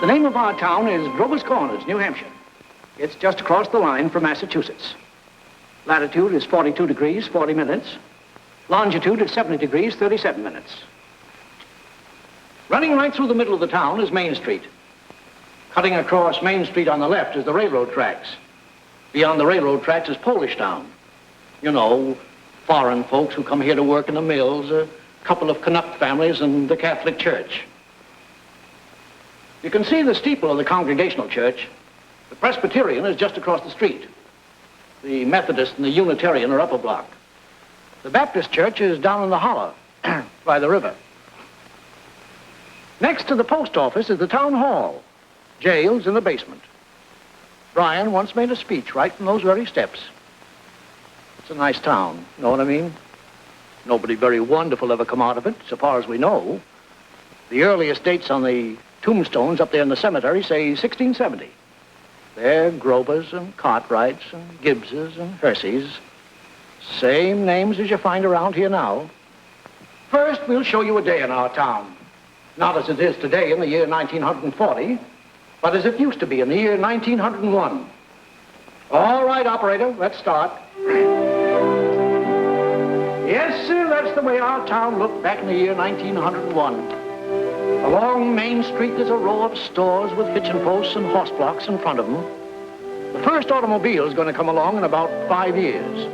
The name of our town is Grover's Corners, New Hampshire. It's just across the line from Massachusetts. Latitude is 42 degrees, 40 minutes. Longitude is 70 degrees, 37 minutes. Running right through the middle of the town is Main Street. Cutting across Main Street on the left is the railroad tracks. Beyond the railroad tracks is Polish Town. You know, foreign folks who come here to work in the mills, a couple of Canuck families, and the Catholic Church. You can see the steeple of the Congregational Church. The Presbyterian is just across the street. The Methodist and the Unitarian are up a block. The Baptist Church is down in the hollow by the river. Next to the post office is the town hall. Jail's in the basement. Brian once made a speech right from those very steps. It's a nice town, know what I mean? Nobody very wonderful ever come out of it, so far as we know. The earliest dates on the tombstones up there in the cemetery say 1670. They're Grovers and Cartwrights and Gibbses and Herseys. Same names as you find around here now. First, we'll show you a day in our town. Not as it is today in the year 1940, but as it used to be in the year 1901. All right, operator, let's start. Yes, sir, that's the way our town looked back in the year 1901. Along Main Street, there's a row of stores with hitching posts and horse blocks in front of them. The first automobile is going to come along in about 5 years.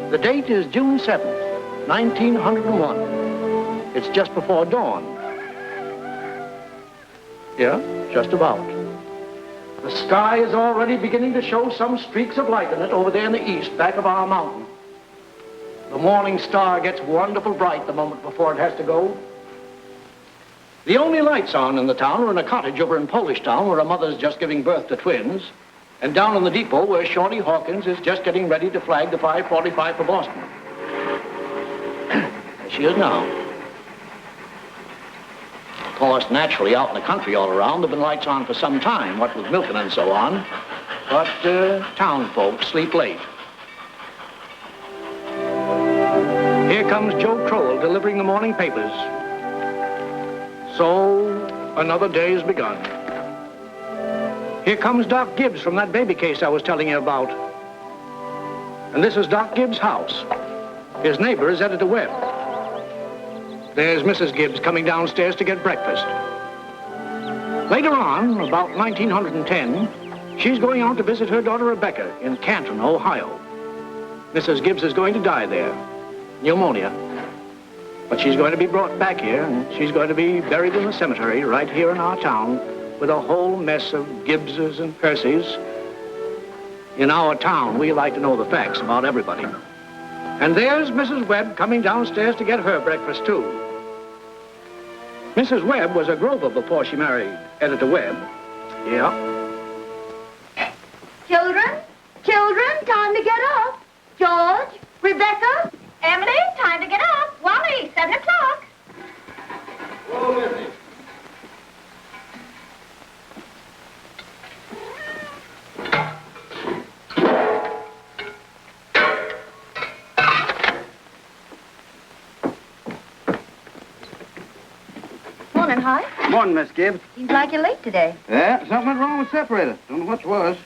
The date is June 7th, 1901. It's just before dawn. Yeah, just about. The sky is already beginning to show some streaks of light in it over there in the east, back of our mountain. The morning star gets wonderful bright the moment before it has to go. The only lights on in the town are in a cottage over in Polish Town where a mother's just giving birth to twins, and down in the depot where Shorty Hawkins is just getting ready to flag the 5:45 for Boston. There she is now. Of course, naturally, out in the country all around, there have been lights on for some time, what with milking and so on, but town folks sleep late. Here comes Joe Crowell delivering the morning papers. So, another day has begun. Here comes Doc Gibbs from that baby case I was telling you about. And this is Doc Gibbs' house. His neighbor is Editor Webb. There's Mrs. Gibbs coming downstairs to get breakfast. Later on, about 1910, she's going out to visit her daughter Rebecca in Canton, Ohio. Mrs. Gibbs is going to die there. Pneumonia. But she's going to be brought back here, and she's going to be buried in the cemetery right here in our town with a whole mess of Gibbses and Percys. In our town, we like to know the facts about everybody. And there's Mrs. Webb coming downstairs to get her breakfast, too. Mrs. Webb was a Grover before she married Editor Webb. Yeah. Children, time to get up. George, Rebecca, Emily, time to get up. Wally, 7 o'clock. Oh, Missy. Morning, Hi. Morning, Miss Gibbs. Seems like you're late today. Yeah, something went wrong with separator. Don't know what it was.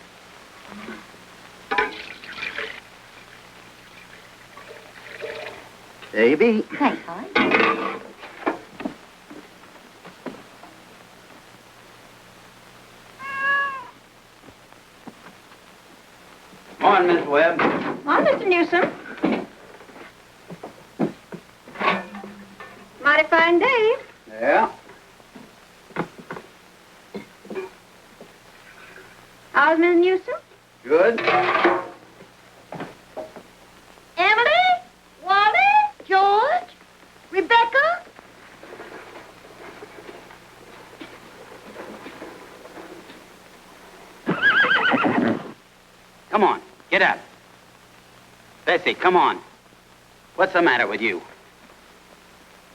There you be. Thanks, Hi. Morning, Miss Webb. Morning, Mr. Newsom. Mighty fine day. Yeah. How's Miss Newsom? Good. Emily, Wally, George, Rebecca. Come on, get up. Bessie, come on. What's the matter with you?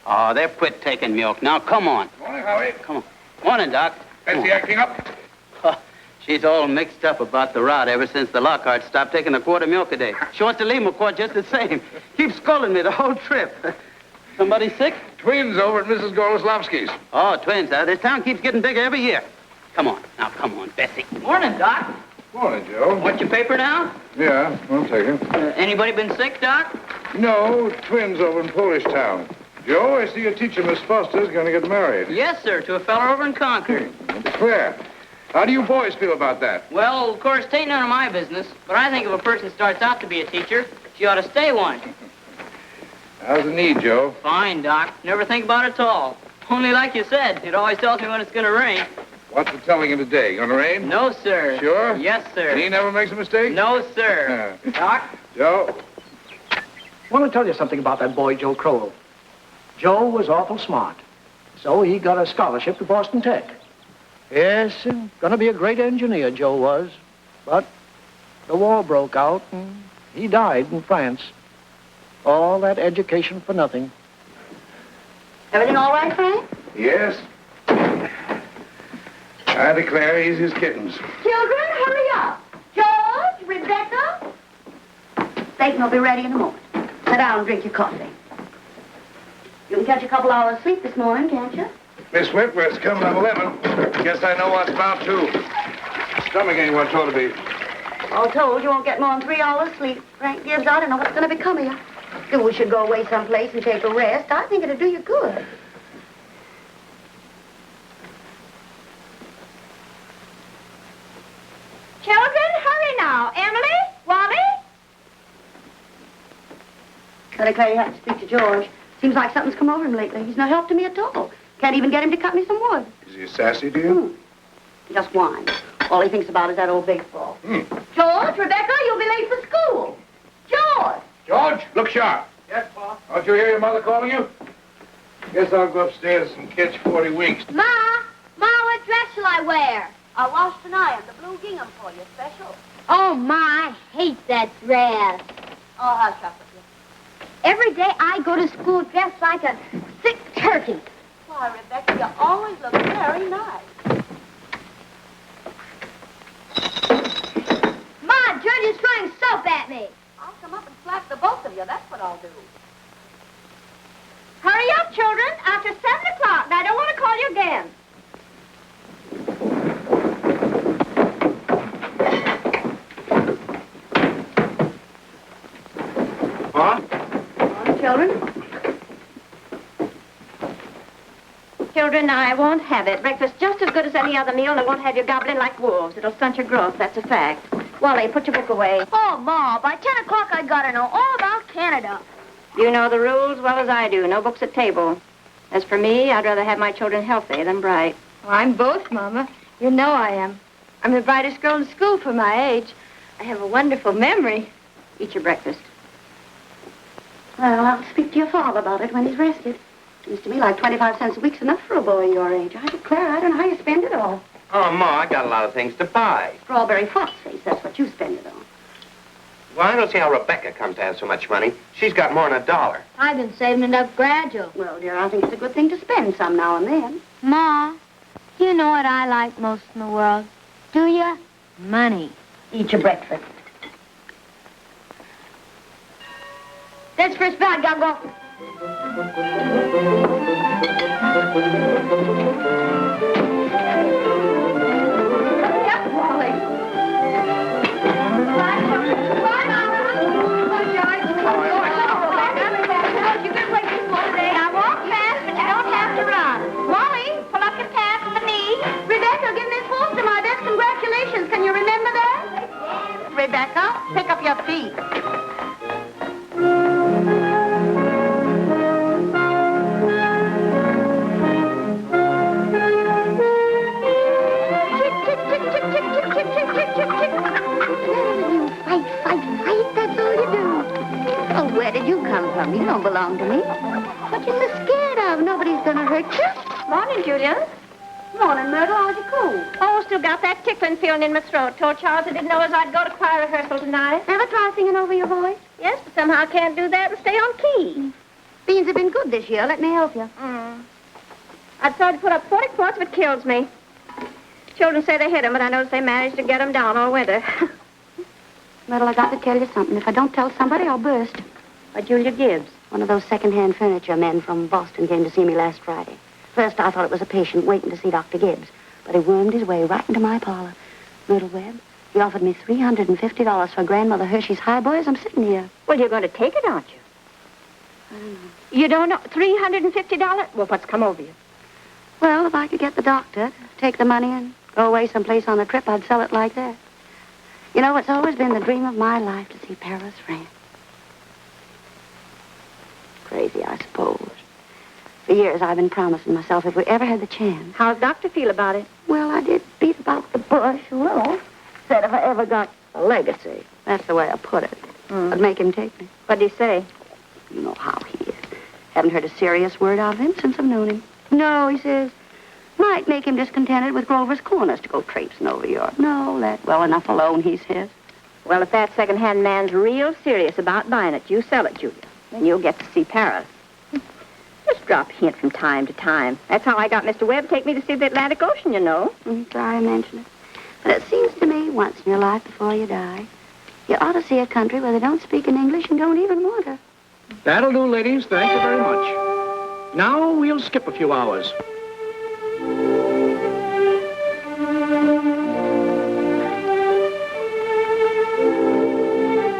Oh, they've quit taking milk. Now, come on. Morning, Howie. Come on. Morning, Doc. Bessie acting up? Oh, she's all mixed up about the rot ever since the Lockharts stopped taking a quart of milk a day. She wants to leave 'em a quart just the same. Keeps scolding me the whole trip. Somebody sick? Twins over at Mrs. Goloslavsky's. Oh, twins, huh? This town keeps getting bigger every year. Come on. Now, come on, Bessie. Morning, Doc. Morning, Joe. Want your paper now? Yeah, I'll take it. Anybody been sick, Doc? No, twins over in Polish Town. Joe, I see your teacher, Miss Foster's going to get married. Yes, sir, to a fella over in Concord. Claire, how do you boys feel about that? Well, of course, it ain't none of my business, but I think if a person starts out to be a teacher, she ought to stay one. How's the knee, Joe? Fine, Doc. Never think about it at all. Only like you said, it always tells me when it's going to rain. What's the telling him today? Gonna rain? No, sir. Sure? Yes, sir. He never makes a mistake? No, sir. Doc? Joe? I want to tell you something about that boy, Joe Crowell. Joe was awful smart, so he got a scholarship to Boston Tech. Yes, gonna be a great engineer, Joe was. But the war broke out, and he died in France. All that education for nothing. Everything all right, Frank? Yes. I declare easy as kittens. Children, hurry up. George, Rebecca. Satan will be ready in a moment. Sit down and drink your coffee. You can catch a couple hours sleep this morning, can't you? Miss Whitworth's coming at 11. Guess I know what's about to. Stomach ain't what it ought to be. All told, you won't get more than 3 hours sleep. Frank Gibbs, I don't know what's going to become of you. Do we should go away someplace and take a rest? I think it'd do you good. Children, hurry now. Emily, Wally. I declare you have to speak to George. Seems like something's come over him lately. He's no help to me at all. Can't even get him to cut me some wood. Is he sassy to you? Just whines. All he thinks about is that old baseball. George, Rebecca, you'll be late for school. George! George, look sharp. Yes, Pa? Don't you hear your mother calling you? Guess I'll go upstairs and catch 40 winks. Ma, what dress shall I wear? I'll wash tonight. The blue gingham for you, special. Oh, Ma, I hate that dress. Oh, hush up with you. Every day I go to school dressed like a sick turkey. Why, Rebecca, you always look very nice. Ma, George is throwing soap at me. I'll come up and slap the both of you. That's what I'll do. Hurry up, children. After 7 o'clock. I don't want to call you again. Huh? Children? Children, I won't have it. Breakfast just as good as any other meal, and I won't have you gobbling like wolves. It'll stunt your growth, that's a fact. Wally, put your book away. Oh, Ma, by 10 o'clock I gotta know all about Canada. You know the rules well as I do. No books at table. As for me, I'd rather have my children healthy than bright. Well, I'm both, Mama. You know I am. I'm the brightest girl in school for my age. I have a wonderful memory. Eat your breakfast. Well, I'll speak to your father about it when he's rested. Seems to me like 25 cents a week's enough for a boy your age. I declare, I don't know how you spend it all. Oh, Ma, I got a lot of things to buy. Strawberry phosphate, that's what you spend it on. Well, I don't see how Rebecca comes to have so much money. She's got more than $1. I've been saving it up gradual. Well, dear, I think it's a good thing to spend some now and then. Ma, you know what I like most in the world? Do you? Money. Eat your breakfast. That's first bell. I gotta go. Yep, Wally. Bye, Mama. Bye, George. You can play baseball today. I walk fast, but you don't have to run. Wally, pull up your pants from the knee. Rebecca, give Miss Foster my best congratulations. Can you remember that? Rebecca, pick up your feet. Fight, that's all you do. Oh, where did you come from? You don't belong to me. What you so scared of? Nobody's gonna hurt you. Morning, Julia. Morning, Myrtle. How's your cold? Oh, still got that tickling feeling in my throat. Told Charles I didn't know as I'd go to choir rehearsal tonight. Ever try singing over your voice? Yes, but somehow I can't do that and stay on key. Beans have been good this year. Let me help you. I'd tried to put up 40 quarts, but it kills me. Children say they hit 'em, but I notice they managed to get 'em down all winter. Myrtle, I got to tell you something. If I don't tell somebody, I'll burst. By Julia Gibbs. One of those second-hand furniture men from Boston came to see me last Friday. First, I thought it was a patient waiting to see Dr. Gibbs. but he wormed his way right into my parlor. Myrtle Webb, he offered me $350 for Grandmother Hershey's Highboys. I'm sitting here. Well, you're going to take it, aren't you? I don't know. You don't know? $350? Well, what's come over you? Well, if I could get the doctor to take the money and go away someplace on a trip, I'd sell it like that. You know, it's always been the dream of my life to see Paris, France. Crazy, I suppose. For years, I've been promising myself if we ever had the chance. How's Doctor feel about it? Well, I did beat about the bush a little. Said if I ever got a legacy, that's the way I put it, I'd make him take me. What'd he say? You know how he is. Haven't heard a serious word out of him since I've known him. No, he says, might make him discontented with Grover's Corners to go traipsing over Europe. No, let well enough alone, he says. Well, if that second-hand man's real serious about buying it, you sell it, Julia. Then you'll get to see Paris. Just drop a hint from time to time. That's how I got Mr. Webb to take me to see the Atlantic Ocean, you know. Sorry I mentioned it. But it seems to me, once in your life before you die, you ought to see a country where they don't speak in English and don't even want to. That'll do, ladies. Thank you very much. Now we'll skip a few hours.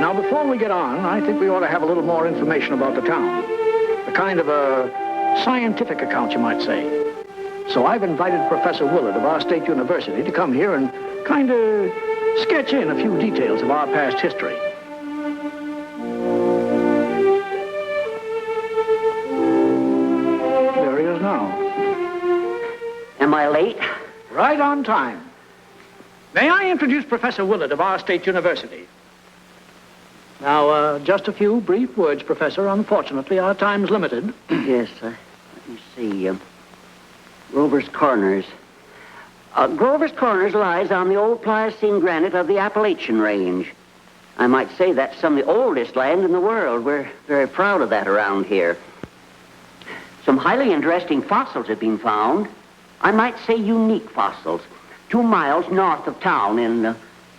Now, before we get on, I think we ought to have a little more information about the town. A kind of a scientific account, you might say. So I've invited Professor Willard of our state university to come here and kind of sketch in a few details of our past history. There he is now. Am I late? Right on time. May I introduce Professor Willard of our state university? Now, just a few brief words, Professor. Unfortunately, our time's limited. Yes, let me see. Grover's Corners. Grover's Corners lies on the old Pliocene granite of the Appalachian Range. I might say that's some of the oldest land in the world. We're very proud of that around here. Some highly interesting fossils have been found. I might say unique fossils. 2 miles north of town in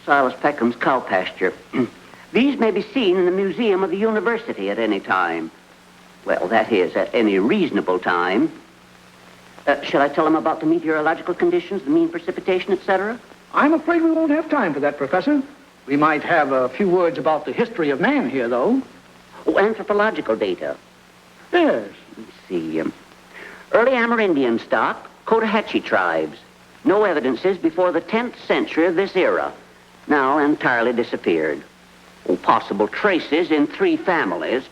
Silas Peckham's cow pasture. These may be seen in the museum of the university at any time. Well, that is, at any reasonable time. Shall I tell them about the meteorological conditions, the mean precipitation, etc.? I'm afraid we won't have time for that, Professor. We might have a few words about the history of man here, though. Oh, anthropological data. Yes. Let's see. Early Amerindian stock, Cotahatchee tribes. No evidences before the 10th century of this era. Now entirely disappeared. Oh, possible traces in 3 families.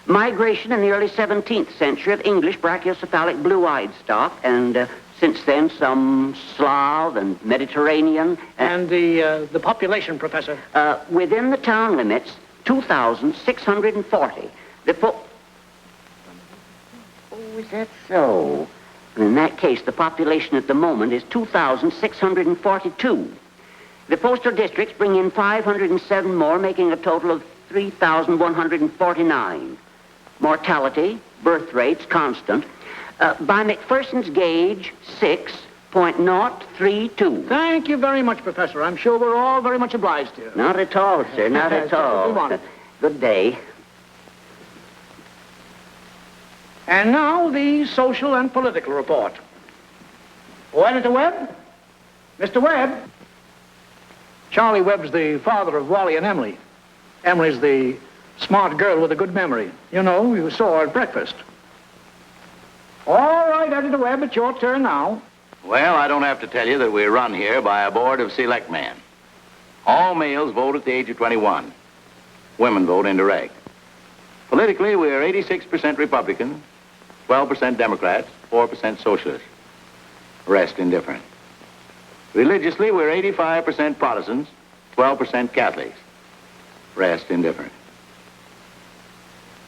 Migration in the early 17th century of English brachiocephalic blue-eyed stock, and since then some Slav and Mediterranean. And the population, Professor? Within the town limits, 2,640. Oh, is that so? In that case, the population at the moment is 2,642. The postal districts bring in 507 more, making a total of 3,149. Mortality, birth rates, constant. By McPherson's gauge, 6.032. Thank you very much, Professor. I'm sure we're all very much obliged to you. Not at all, sir, not at all. We want it. Good day. And now the social and political report. Oh, Editor Webb? Mr. Webb? Charlie Webb's the father of Wally and Emily. Emily's the smart girl with a good memory. You know, you saw her at breakfast. All right, Editor Webb, it's your turn now. Well, I don't have to tell you that we run here by a board of selectmen. All males vote at the age of 21. Women vote indirect. Politically, we are 86% Republican, 12% Democrats, 4% Socialists. Rest indifferent. Religiously, we're 85% Protestants, 12% Catholics. Rest indifferent.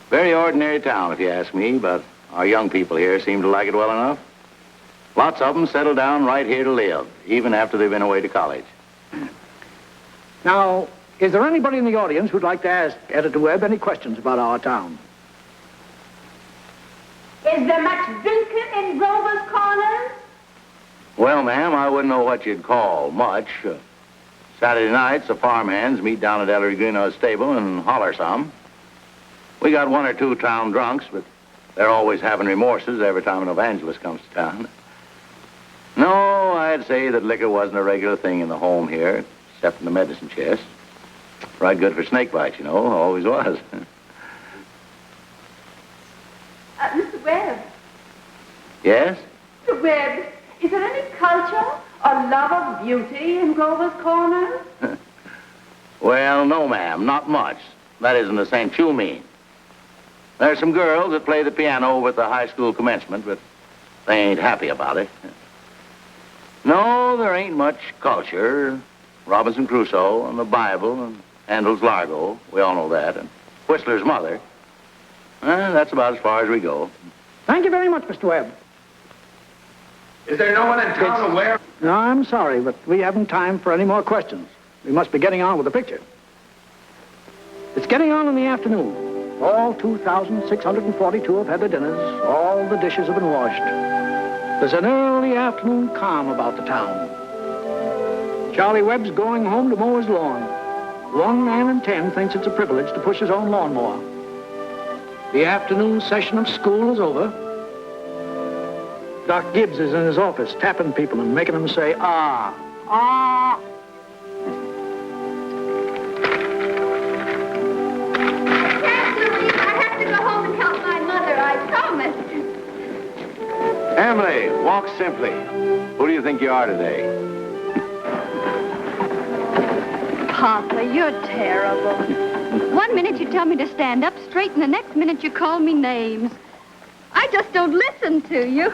Very ordinary town, if you ask me, but our young people here seem to like it well enough. Lots of them settle down right here to live, even after they've been away to college. Now, is there anybody in the audience who'd like to ask Editor Webb any questions about our town? Is there much drinking in Grover's Corners? Well, ma'am, I wouldn't know what you'd call much. Saturday nights, the farmhands meet down at Ellery Greenaw's stable and holler some. We got 1 or 2 town drunks, but they're always having remorses every time an evangelist comes to town. No, I I'd say that liquor wasn't a regular thing in the home here, except in the medicine chest. Right good for snake bites, you know, always was. Mr. Webb. Yes? Mr. Webb, is there any culture or love of beauty in Grover's Corner? Well, no, ma'am, not much. That isn't the sense you mean. There's some girls that play the piano over at the high school commencement, but they ain't happy about it. No, there ain't much culture. Robinson Crusoe and the Bible and Handel's Largo, we all know that, and Whistler's mother. That's about as far as we go. Thank you very much, Mr. Webb. Is there no one in town aware? No, I'm sorry, but we haven't time for any more questions. We must be getting on with the picture. It's getting on in the afternoon. All 2,642 have had their dinners. All the dishes have been washed. There's an early afternoon calm about the town. Charlie Webb's going home to mow his lawn. 1 man in 10 thinks it's a privilege to push his own lawnmower. The afternoon session of school is over. Doc Gibbs is in his office tapping people and making them say, ah, ah. I have to go home and help my mother, I promise. Emily, walk simply. Who do you think you are today? Papa, you're terrible. 1 minute you tell me to stand up straight, and the next minute you call me names. I just don't listen to you.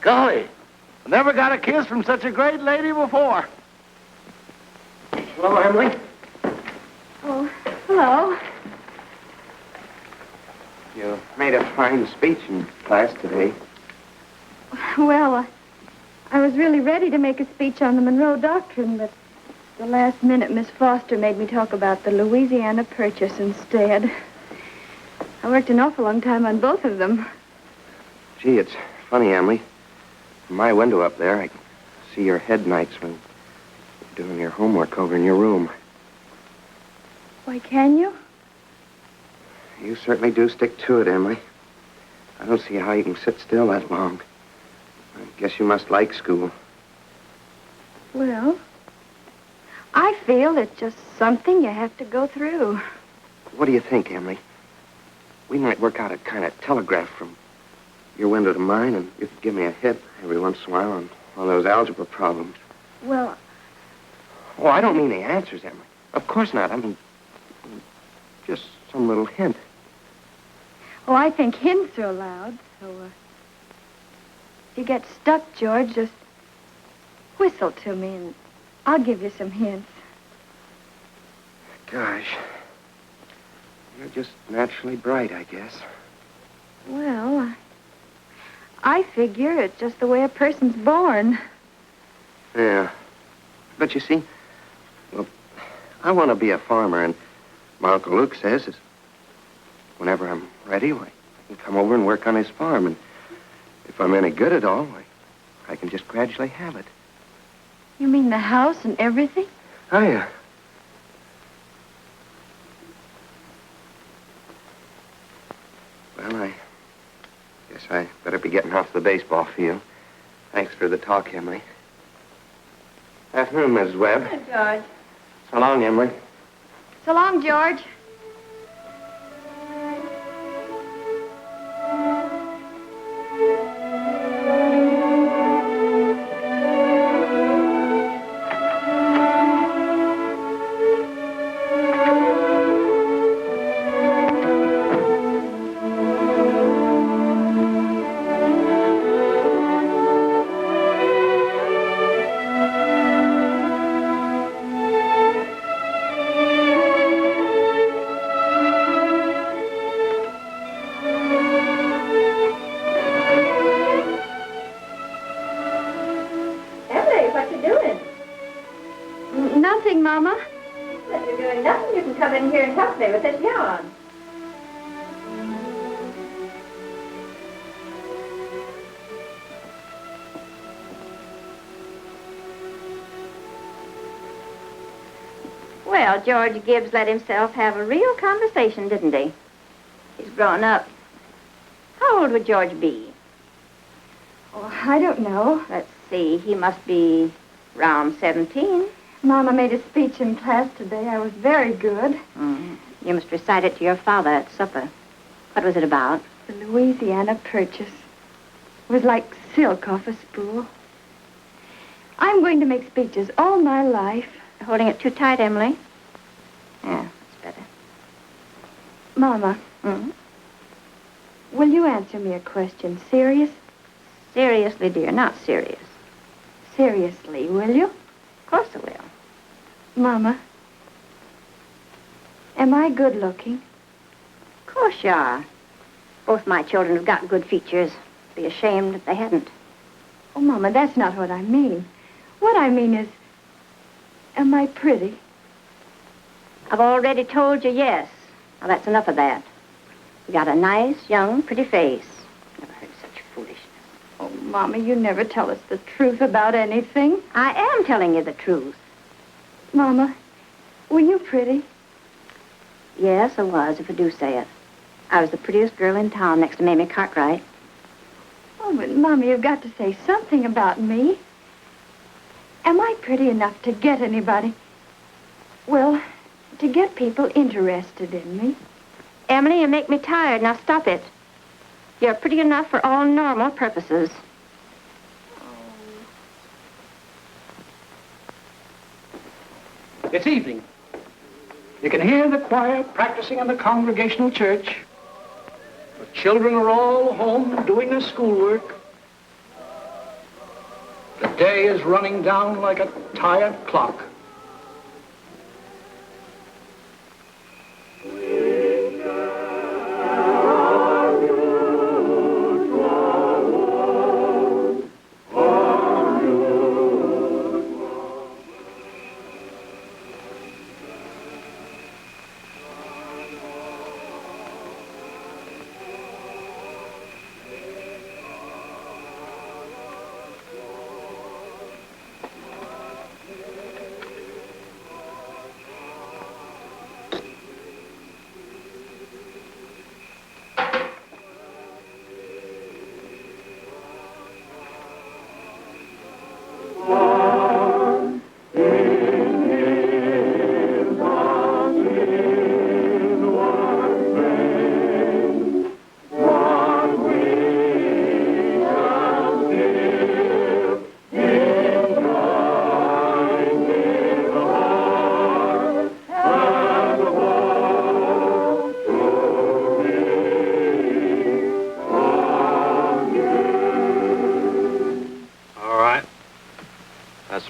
Golly, I never got a kiss from such a great lady before. Hello, Emily. Oh, hello. You made a fine speech in class today. Well, I was really ready to make a speech on the Monroe Doctrine, but the last minute Miss Foster made me talk about the Louisiana Purchase instead. I worked an awful long time on both of them. Gee, it's funny, Emily. From my window up there, I can see your head nights when you're doing your homework over in your room. Why, can you? You certainly do stick to it, Emily. I don't see how you can sit still that long. I guess you must like school. Well, I feel it's just something you have to go through. What do you think, Emily? We might work out a kind of telegraph from your window to mine, and you could give me a hit every once in a while on one of those algebra problems. Well, Oh, I don't mean the answers, Emily. Of course not. I mean, just some little hint. oh, I think hints are allowed, so, if you get stuck, George, just whistle to me, and I'll give you some hints. Gosh. You're just naturally bright, I guess. Well, I figure it's just the way a person's born. Yeah. But you see, well, I want to be a farmer, and my Uncle Luke says is whenever I'm ready, I can come over and work on his farm, and if I'm any good at all, I can just gradually have it. You mean the house and everything? Oh, yeah. Well, I guess I better be getting off the baseball field. Thanks for the talk, Emily. Afternoon, Mrs. Webb. Hi, George. So long, Emily. So long, George. Nothing, Mama. If you're doing nothing, you can come in here and help me with this yarn. Well, George Gibbs let himself have a real conversation, didn't he? He's grown up. How old would George be? Oh, I don't know. Let's see. He must be around 17. Mama made a speech in class today. I was very good. You must recite it to your father at supper. What was it about? The Louisiana Purchase. It was like silk off a spool. I'm going to make speeches all my life. You're holding it too tight, Emily. Yeah, that's better. Mama, will you answer me a question? Serious? Seriously, dear, not serious. Seriously, will you? Of course I will. Mama, am I good looking? Of course you are. Both my children have got good features. Be ashamed if they hadn't. Oh, Mama, that's not what I mean. What I mean is, am I pretty? I've already told you yes. Now, that's enough of that. You got a nice, young, pretty face. Never heard such foolishness. Oh, Mama, you never tell us the truth about anything. I am telling you the truth. Mama, were you pretty? Yes, I was, if I do say it. I was the prettiest girl in town next to Mamie Cartwright. Oh, but Mama, you've got to say something about me. Am I pretty enough to get anybody? Well, to get people interested in me. Emily, you make me tired. Now stop it. You're pretty enough for all normal purposes. It's evening. You can hear the choir practicing in the Congregational Church. The children are all home doing their schoolwork. The day is running down like a tired clock.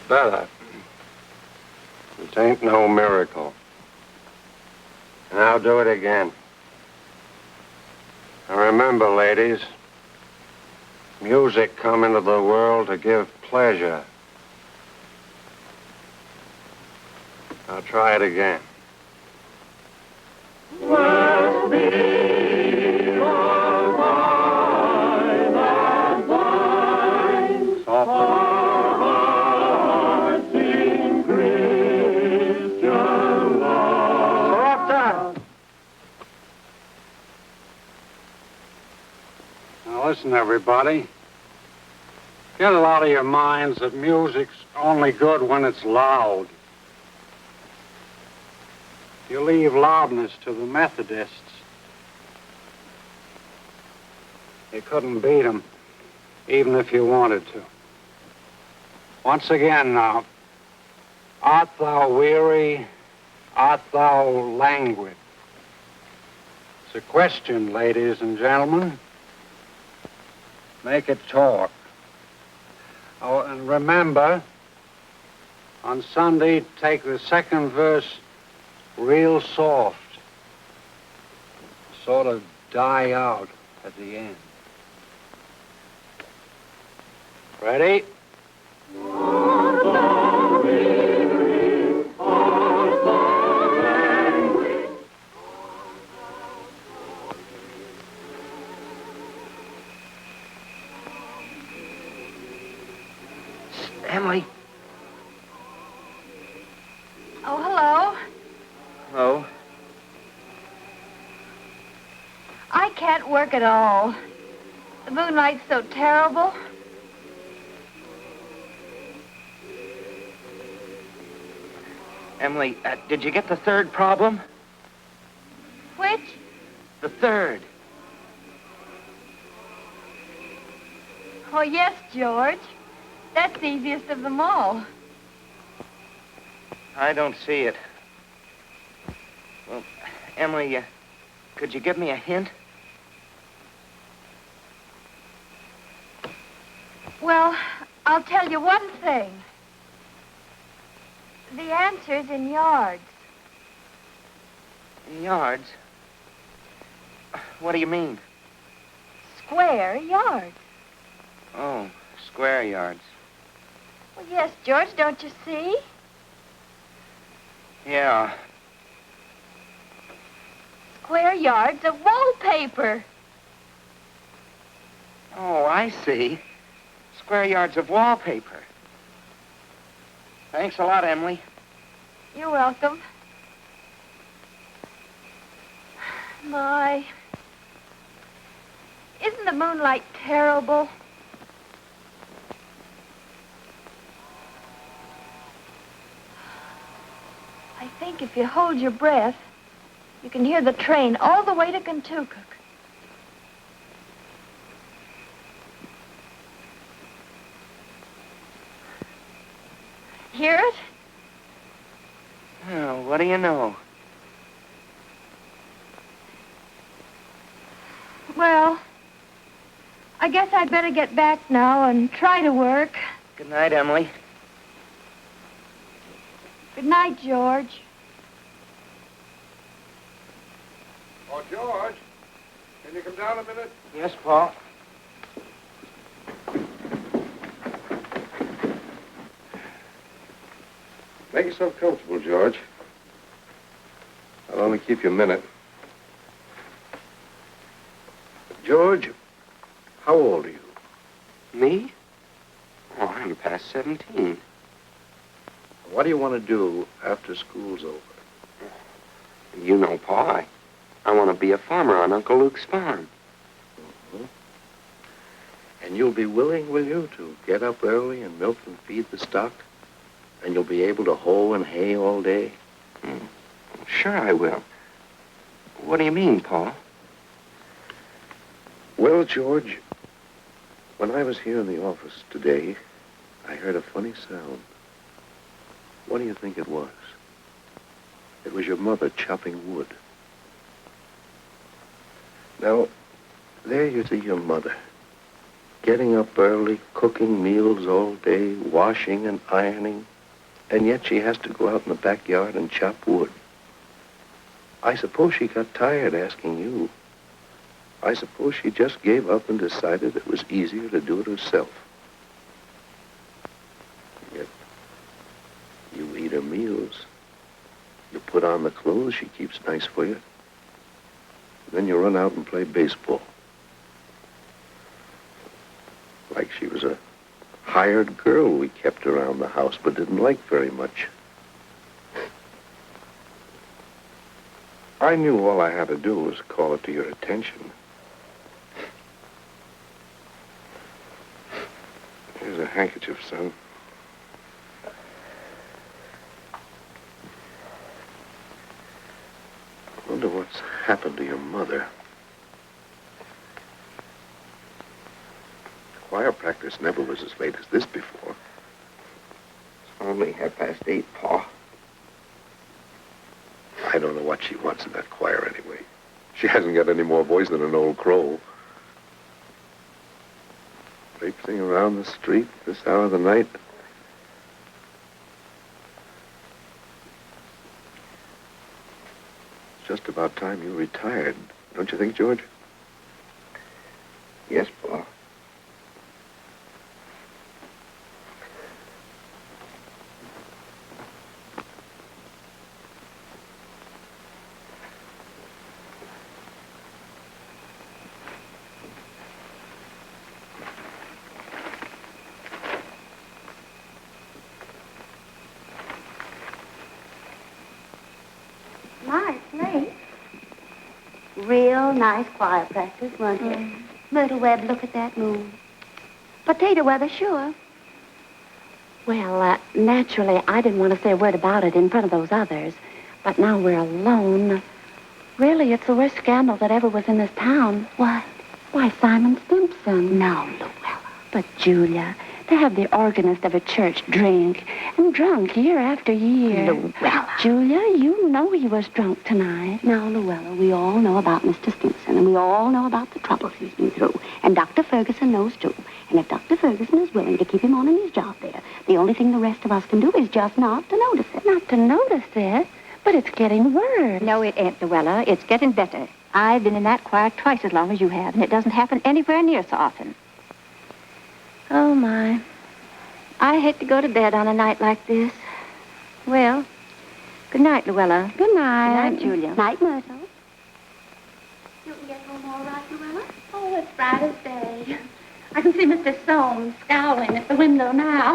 Better. It ain't no miracle. And I'll do it again. And remember, ladies, music come into the world to give pleasure. I'll try it again. Listen, everybody. Get it out of your minds that music's only good when it's loud. You leave loudness to the Methodists. You couldn't beat them, even if you wanted to. Once again now, art thou weary? Art thou languid? It's a question, ladies and gentlemen. Make it talk. Oh, and remember, on Sunday, take the second verse real soft. Sort of die out at the end. Ready? Emily. Oh, hello. Hello. I can't work at all. The moonlight's so terrible. Emily, did you get the third problem? Which? The third. Oh, yes, George. That's the easiest of them all. I don't see it. Well, Emily, could you give me a hint? Well, I'll tell you one thing. The answer's in yards. In yards? What do you mean? Square yards. Oh, square yards. Well, yes, George, don't you see? Yeah. Square yards of wallpaper. Oh, I see. Square yards of wallpaper. Thanks a lot, Emily. You're welcome. My. Isn't the moonlight terrible? I think if you hold your breath, you can hear the train all the way to Kentucky. Hear it? Oh, what do you know? Well, I guess I'd better get back now and try to work. Good night, Emily. Good night, George. Oh, George, can you come down a minute? Yes, Paul. Make yourself comfortable, George. I'll only keep you a minute. George, how old are you? Me? Oh, I'm past 17. What do you want to do after school's over? You know, Paul, I want to be a farmer on Uncle Luke's farm. Mm-hmm. And you'll be willing, will you, to get up early and milk and feed the stock? And you'll be able to hoe and hay all day? Sure I will. What do you mean, Paul? Well, George, when I was here in the office today, I heard a funny sound. What do you think it was? It was your mother chopping wood. Now, there you see your mother, getting up early, cooking meals all day, washing and ironing, and yet she has to go out in the backyard and chop wood. I suppose she got tired asking you. I suppose she just gave up and decided it was easier to do it herself. Yet, you eat her meals. You put on the clothes she keeps nice for you. Then you run out and play baseball. Like she was a hired girl we kept around the house but didn't like very much. I knew all I had to do was call it to your attention. Here's a handkerchief, son. I wonder what's happened to your mother. Choir practice never was as late as this before. It's only 8:30, Pa. I don't know what she wants in that choir anyway. She hasn't got any more voice than an old crow. Traipsing around the street this hour of the night. It's just about time you retired, don't you think, George? Yes, Pa. Nice late. Real nice choir practice, wasn't it? Myrtle Webb, look at that moon. Potato weather, sure. Well, naturally, I didn't want to say a word about it in front of those others. But now we're alone. Really, it's the worst scandal that ever was in this town. What? Why, Simon Stimpson. No, Luella. But, Julia, to have the organist of a church drink, and drunk year after year. Luella. Julia, you know he was drunk tonight. Now, Luella, we all know about Mr. Stimpson, and we all know about the troubles he's been through. And Dr. Ferguson knows, too. And if Dr. Ferguson is willing to keep him on in his job there, the only thing the rest of us can do is just not to notice it. Not to notice it? But it's getting worse. No, it ain't, Luella. It's getting better. I've been in that choir twice as long as you have, and it doesn't happen anywhere near so often. Oh, my. I hate to go to bed on a night like this. Well, good night, Luella. Good night. Good night, Julia. Night, Myrtle. You can get home all right, Luella? Oh, it's bright as day. I can see Mr. Soames scowling at the window now.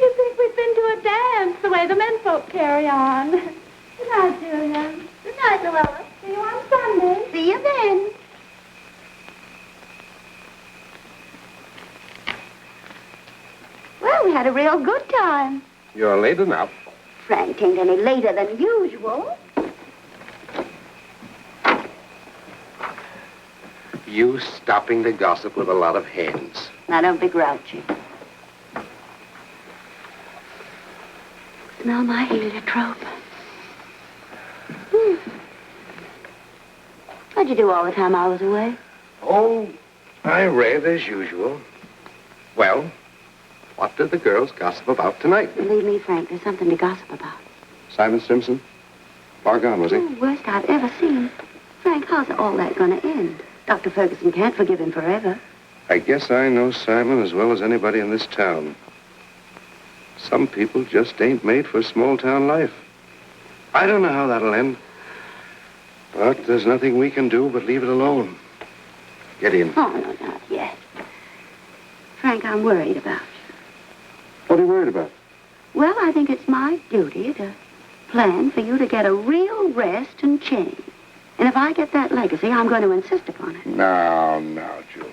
You think we've been to a dance the way the menfolk carry on. Good night, Julia. Good night, Luella. See you on Sunday. See you then. Well, we had a real good time. You're late enough. Frank ain't any later than usual. You stopping the gossip with a lot of hens. Now, don't be grouchy. Smell my heliotrope. What'd you do all the time I was away? Oh, I read as usual. Well, what did the girls gossip about tonight? Believe me, Frank, there's something to gossip about. Simon Simpson? Far gone, was he? Oh, worst I've ever seen. Frank, how's all that going to end? Dr. Ferguson can't forgive him forever. I guess I know Simon as well as anybody in this town. Some people just ain't made for small-town life. I don't know how that'll end. But there's nothing we can do but leave it alone. Get in. Oh, no, not yet. Frank, I'm worried about you. What are you worried about? Well, I think it's my duty to plan for you to get a real rest and change. And if I get that legacy, I'm going to insist upon it. No, Julie,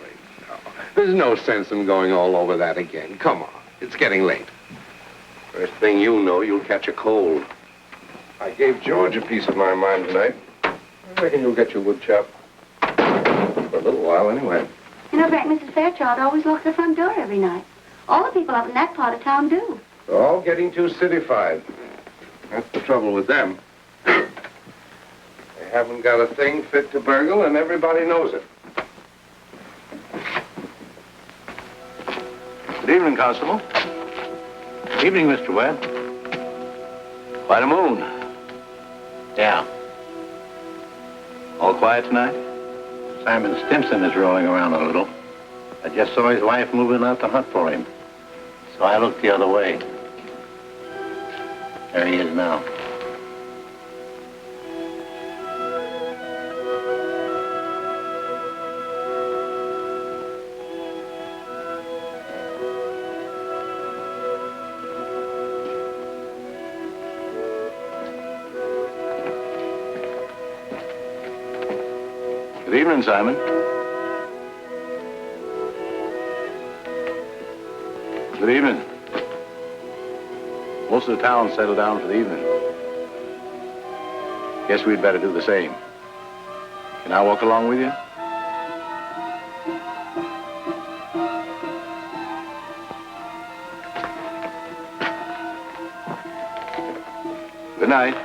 no. There's no sense in going all over that again. Come on. It's getting late. First thing you know, you'll catch a cold. I gave George a piece of my mind tonight. I reckon you'll get your wood chop. For a little while, anyway. You know, Frank, Mrs. Fairchild always locks the front door every night. All the people up in that part of town do. They're all getting too cityfied. That's the trouble with them. They haven't got a thing fit to burgle, and everybody knows it. Good evening, Constable. Evening, Mr. Webb. Quite a moon. Yeah. All quiet tonight? Simon Stimpson is rolling around a little. I just saw his wife moving out to hunt for him. So I looked the other way. There he is now. Good evening, Simon. Good evening. Most of the town settled down for the evening. Guess we'd better do the same. Can I walk along with you? Good night.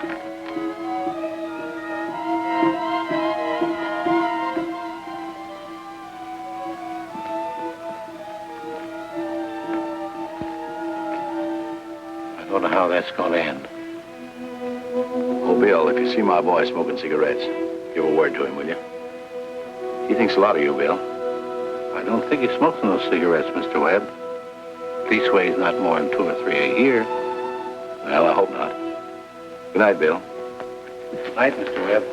I don't know how that's going to end. Oh, Bill, if you see my boy smoking cigarettes, give a word to him, will you? He thinks a lot of you, Bill. I don't think he smokes those cigarettes, Mr. Webb. Leastways, not more than 2 or 3 a year. Well, I hope not. Good night, Bill. Good night, Mr. Webb.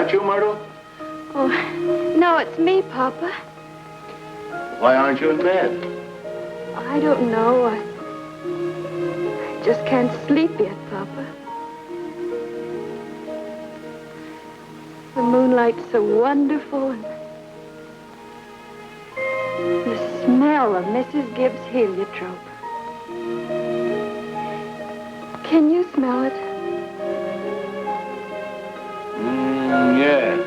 that you, Myrtle? Oh, no, it's me, Papa. Why aren't you in bed? I don't know. I just can't sleep yet, Papa. The moonlight's so wonderful, and the smell of Mrs. Gibbs' heliotrope. Can you smell it? Yes.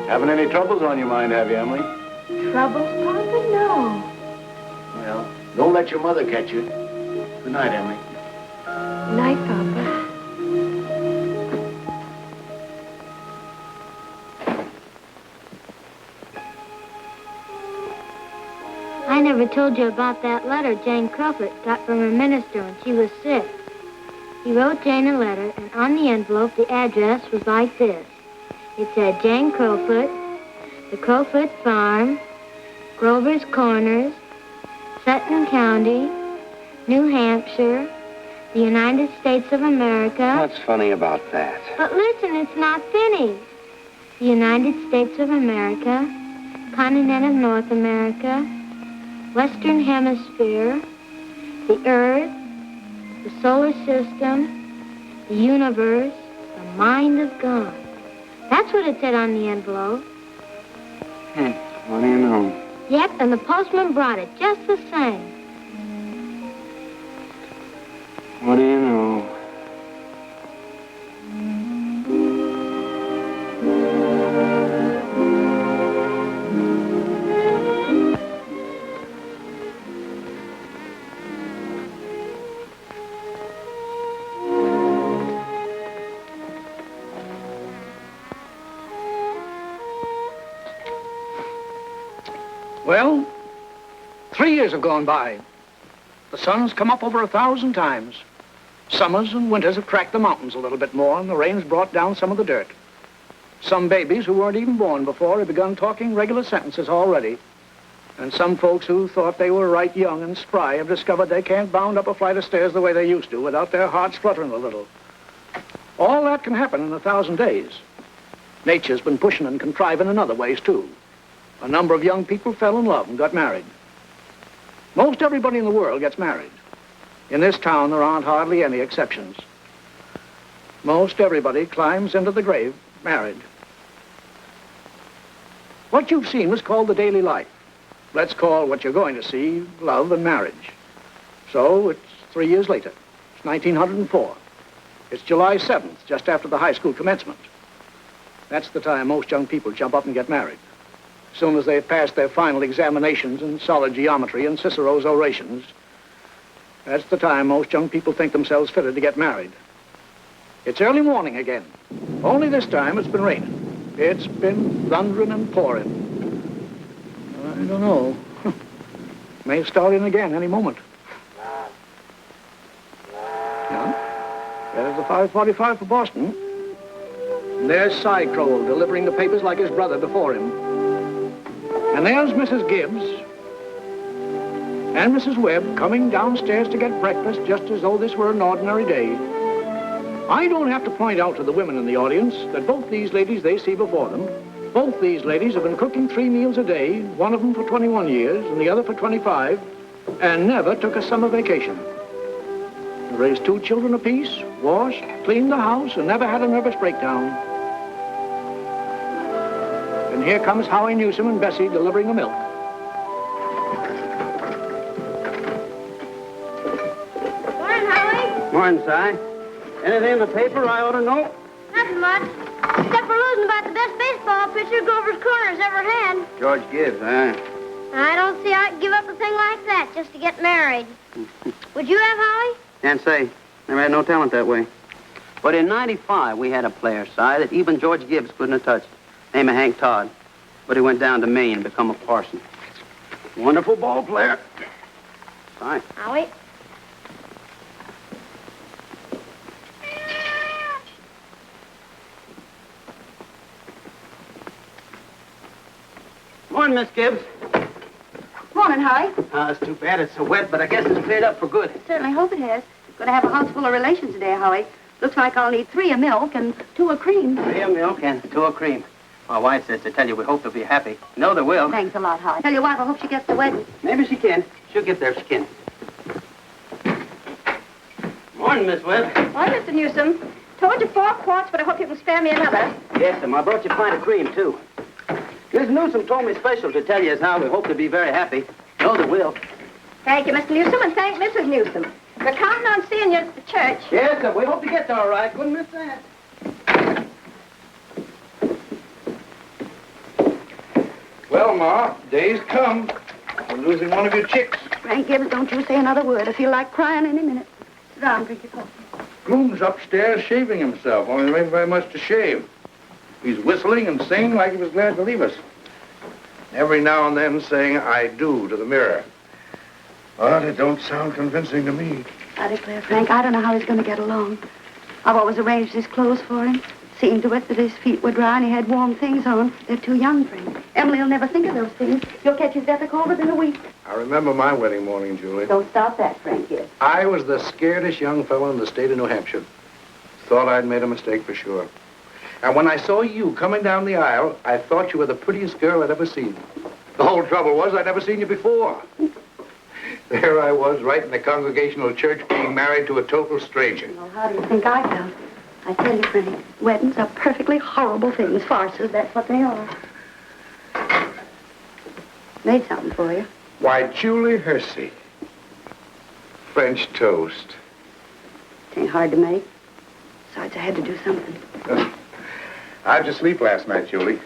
Having any troubles on your mind, have you, Emily? Troubles, Papa? No. Well, don't let your mother catch you. Good night, Emily. Night, Papa. I never told you about that letter Jane Crowfoot got from her minister when she was sick. He wrote Jane a letter, and on the envelope, the address was like this. It said, Jane Crowfoot, the Crowfoot Farm, Grover's Corners, Sutton County, New Hampshire, the United States of America. What's funny about that? But listen, it's not finished. The United States of America, continent of North America, Western Hemisphere, the Earth, the solar system, the universe, the mind of God. That's what it said on the envelope. What do you know? Yep, and the postman brought it just the same. What do you know? Well, 3 years have gone by. The sun's come up over 1,000 times. Summers and winters have cracked the mountains a little bit more, and the rain's brought down some of the dirt. Some babies who weren't even born before have begun talking regular sentences already. And some folks who thought they were right young and spry have discovered they can't bound up a flight of stairs the way they used to without their hearts fluttering a little. All that can happen in 1,000 days. Nature's been pushing and contriving in other ways, too. A number of young people fell in love and got married. Most everybody in the world gets married. In this town, there aren't hardly any exceptions. Most everybody climbs into the grave married. What you've seen was called the daily life. Let's call what you're going to see love and marriage. So it's 3 years later. It's 1904. It's July 7th, just after the high school commencement. That's the time most young people jump up and get married. As soon as they've passed their final examinations in solid geometry and Cicero's orations, that's the time most young people think themselves fitted to get married. It's early morning again. Only this time it's been raining. It's been thundering and pouring. I don't know. May start in again any moment. Yeah? There's the 5:45 for Boston. And there's Cy Crowell delivering the papers like his brother before him. And there's Mrs. Gibbs and Mrs. Webb coming downstairs to get breakfast just as though this were an ordinary day. I don't have to point out to the women in the audience that both these ladies they see before them, both these ladies have been cooking 3 meals a day, one of them for 21 years and the other for 25, and never took a summer vacation. They raised 2 children apiece, washed, cleaned the house, and never had a nervous breakdown. And here comes Howie Newsom and Bessie delivering the milk. Morning, Howie. Morning, Si. Anything in the paper I ought to know? Nothing much. Except for losing about the best baseball pitcher Grover's Corners ever had. George Gibbs, huh? I don't see how I'd give up a thing like that just to get married. Would you have, Howie? Can't say. Never had no talent that way. But in '95, we had a player, Si, that even George Gibbs couldn't have touched. Name of Hank Todd. But he went down to Maine and become a parson. Wonderful ball player. Si. Howie? Morning, Miss Gibbs. Morning, Howie. It's too bad it's so wet, but I guess it's cleared up for good. Certainly hope it has. Going to have a house full of relations today, Howie. Looks like I'll need 3 of milk and 2 of cream. 3 of milk and 2 of cream. My wife says to tell you we hope they'll be happy. No, they will. Thanks a lot, Holly. Tell your wife I hope she gets the wedding. Maybe she can. She'll get there if she can. Morning, Miss Webb. Why, Mr. Newsom, told you 4 quarts, but I hope you can spare me another. Yes, ma'am. I brought you a pint of cream, too. Miss Newsom told me special to tell you as how we hope to be very happy. No, they will. Thank you, Mr. Newsom, and thank Mrs. Newsom. We're counting on seeing you at the church. Yes, sir. We hope to get there all right. Couldn't miss that. Well, Ma, day's come. We're losing one of your chicks. Frank Gibbs, don't you say another word. I feel like crying any minute. Sit down, drink your coffee. Groom's upstairs shaving himself, only there ain't very much to shave. He's whistling and singing like he was glad to leave us. Every now and then saying, I do, to the mirror. But it don't sound convincing to me. I declare, Frank, I don't know how he's going to get along. I've always arranged his clothes for him, seen to it that his feet were dry and he had warm things on. They're too young, Frank. Emily'll never think of those things. He'll catch his death cold within a week. I remember my wedding morning, Julie. Don't stop that, Frank, yes. I was the scaredest young fellow in the state of New Hampshire. Thought I'd made a mistake for sure. And when I saw you coming down the aisle, I thought you were the prettiest girl I'd ever seen. The whole trouble was I'd never seen you before. There I was, right in the Congregational Church, being married to a total stranger. Well, how do you think I felt? I tell you, Frank, weddings are perfectly horrible things. Farces, that's what they are. Made something for you. Why, Julie Hersey. French toast. It ain't hard to make. Besides, I had to do something. How'd you sleep last night, Julie?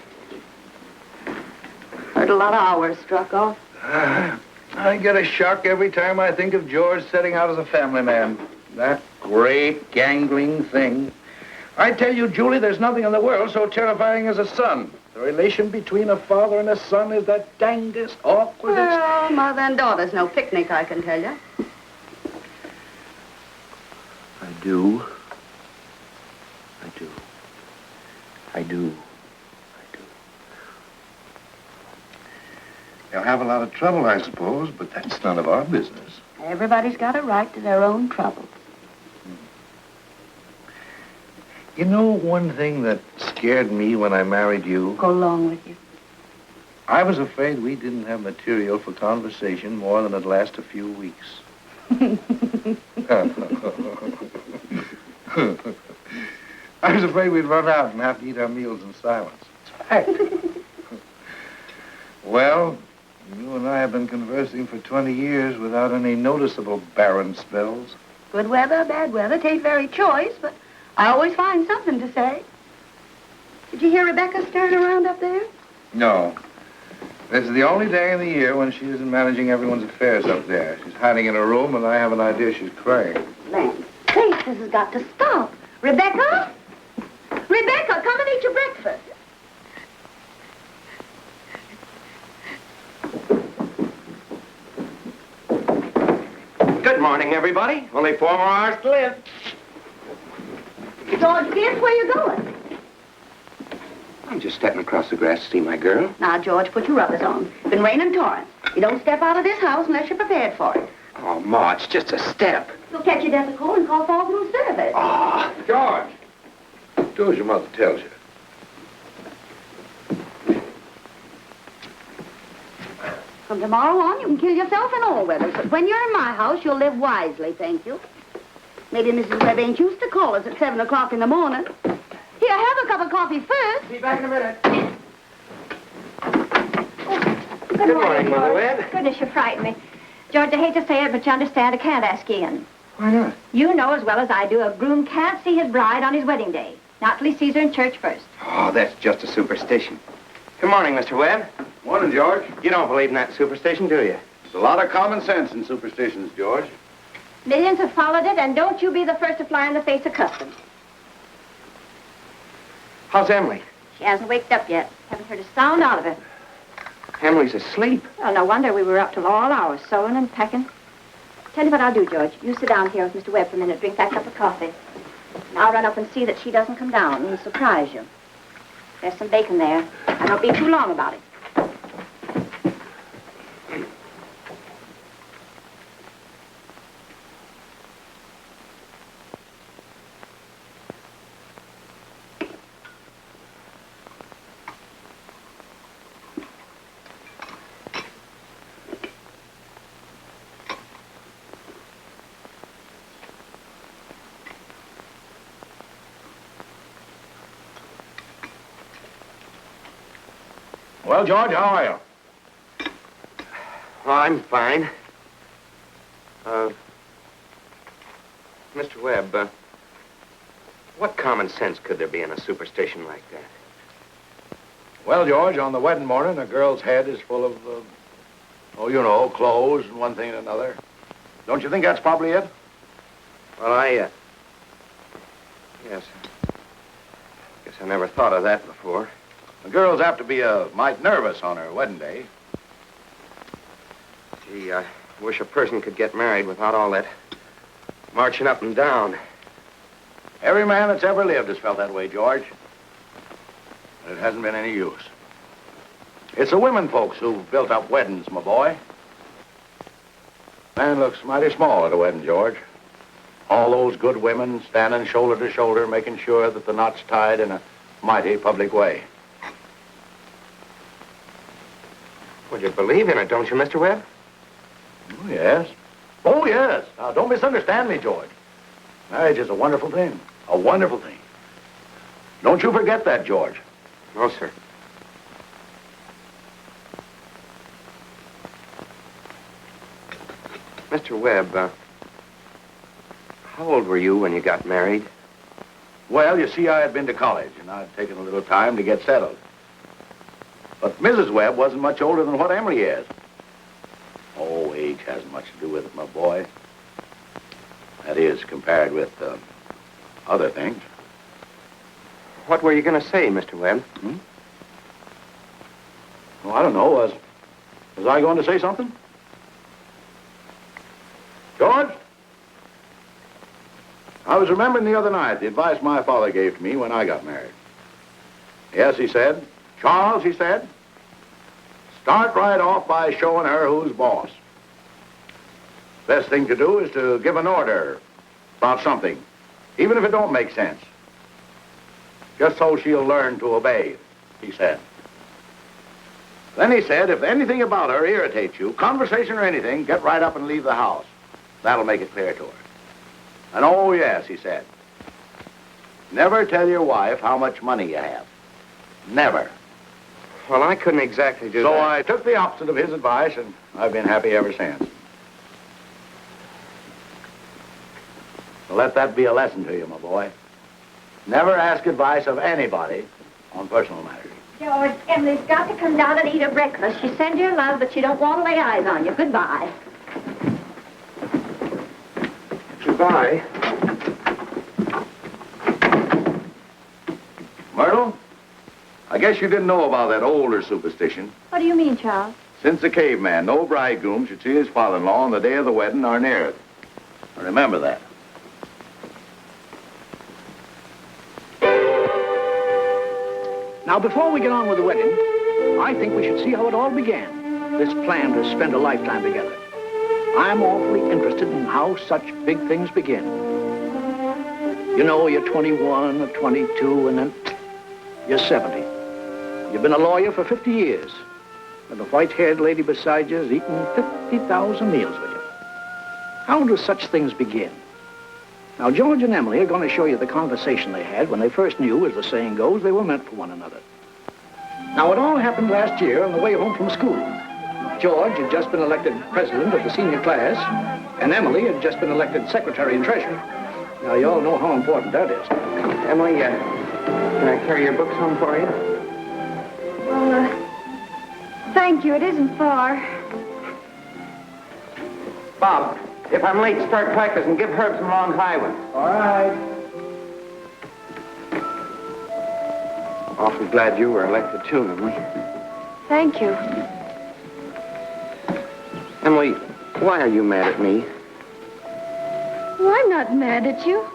Heard a lot of hours struck off. I get a shock every time I think of George setting out as a family man. That great, gangling thing. I tell you, Julie, there's nothing in the world so terrifying as a son. The relation between a father and a son is the dangest, awkwardest... Well, mother and daughter's no picnic, I can tell you. I do. I do. I do. I do. They'll have a lot of trouble, I suppose, but that's none of our business. Everybody's got a right to their own troubles. You know one thing that scared me when I married you? Go along with you. I was afraid we didn't have material for conversation more than it'd last a few weeks. I was afraid we'd run out and have to eat our meals in silence. Well, you and I have been conversing for 20 years without any noticeable barren spells. Good weather, bad weather, tain't very choice, but I always find something to say. Did you hear Rebecca stirring around up there? No. This is the only day in the year when she isn't managing everyone's affairs up there. She's hiding in her room, and I have an idea she's crying. Land sakes, this has got to stop. Rebecca? Rebecca, come and eat your breakfast. Good morning, everybody. Only 4 more hours to live. George, guess where you're going? I'm just stepping across the grass to see my girl. Now, George, put your rubbers on. Been raining torrents. You don't step out of this house unless you're prepared for it. Oh, Ma, it's just a step. You'll catch your death of cold and cough all through service. Ah, George! Do as your mother tells you. From tomorrow on, you can kill yourself in all weathers, but when you're in my house, you'll live wisely, thank you. Maybe Mrs. Webb ain't used to call us at 7 o'clock in the morning. Here, have a cup of coffee first. Be back in a minute. Good morning, Mother George. Webb. Goodness, you frighten me. George, I hate to say it, but you understand I can't ask you in. Why not? You know as well as I do a groom can't see his bride on his wedding day. Not till he sees her in church first. Oh, that's just a superstition. Good morning, Mr. Webb. Morning, George. You don't believe in that superstition, do you? There's a lot of common sense in superstitions, George. Millions have followed it, and don't you be the first to fly in the face of custom. How's Emily? She hasn't waked up yet. Haven't heard a sound out of her. Emily's asleep. Well, no wonder we were up till all hours, sewing and packing. Tell you what I'll do, George. You sit down here with Mr. Webb for a minute, drink that cup of coffee. And I'll run up and see that she doesn't come down and surprise you. There's some bacon there. I don't be too long about it. Well, George, how are you? Oh, I'm fine. Mr. Webb, what common sense could there be in a superstition like that? Well, George, on the wedding morning, a girl's head is full of, clothes and one thing and another. Don't you think that's probably it? Well, yes. Guess I never thought of that before. The girl's apt to be a mite nervous on her wedding day. Gee, I wish a person could get married without all that marching up and down. Every man that's ever lived has felt that way, George. But it hasn't been any use. It's the women folks who've built up weddings, my boy. Man looks mighty small at a wedding, George. All those good women standing shoulder to shoulder, making sure that the knot's tied in a mighty public way. Well, you believe in it, don't you, Mr. Webb? Oh, yes. Oh, yes. Now, don't misunderstand me, George. Marriage is a wonderful thing. A wonderful thing. Don't you forget that, George. No, sir. Mr. Webb, how old were you when you got married? Well, you see, I had been to college, and I'd taken a little time to get settled. But Mrs. Webb wasn't much older than what Emily is. Oh, age hasn't much to do with it, my boy. That is, compared with other things. What were you going to say, Mr. Webb? Well, I don't know. Was I going to say something? George? I was remembering the other night the advice my father gave to me when I got married. Yes, he said, Charles, he said, start right off by showing her who's boss. Best thing to do is to give an order about something, even if it don't make sense. Just so she'll learn to obey, he said. Then he said, if anything about her irritates you, conversation or anything, get right up and leave the house. That'll make it clear to her. And oh, yes, he said, never tell your wife how much money you have. Never. Well, I couldn't exactly do that. So I took the opposite of his advice, and I've been happy ever since. So let that be a lesson to you, my boy. Never ask advice of anybody on personal matters. George, Emily's got to come down and eat her breakfast. She sends you love, but she don't want to lay eyes on you. Goodbye. Goodbye. Myrtle, I guess you didn't know about that older superstition. What do you mean, Charles? Since the caveman, no bridegroom should see his father-in-law on the day of the wedding or near it. Remember that. Now, before we get on with the wedding, I think we should see how it all began, this plan to spend a lifetime together. I'm awfully interested in how such big things begin. You know, you're 21 or 22, and then you're 70. You've been a lawyer for 50 years, and the white-haired lady beside you has eaten 50,000 meals with you. How do such things begin? Now, George and Emily are going to show you the conversation they had when they first knew, as the saying goes, they were meant for one another. Now, it all happened last year on the way home from school. George had just been elected president of the senior class, and Emily had just been elected secretary and treasurer. Now, you all know how important that is. Emily, can I carry your books home for you? Well, thank you. It isn't far. Bob, if I'm late, start practicing. Give Herb some long high ones. All right. Awfully glad you were elected, too, Emily. Thank you. Emily, why are you mad at me? Well, I'm not mad at you.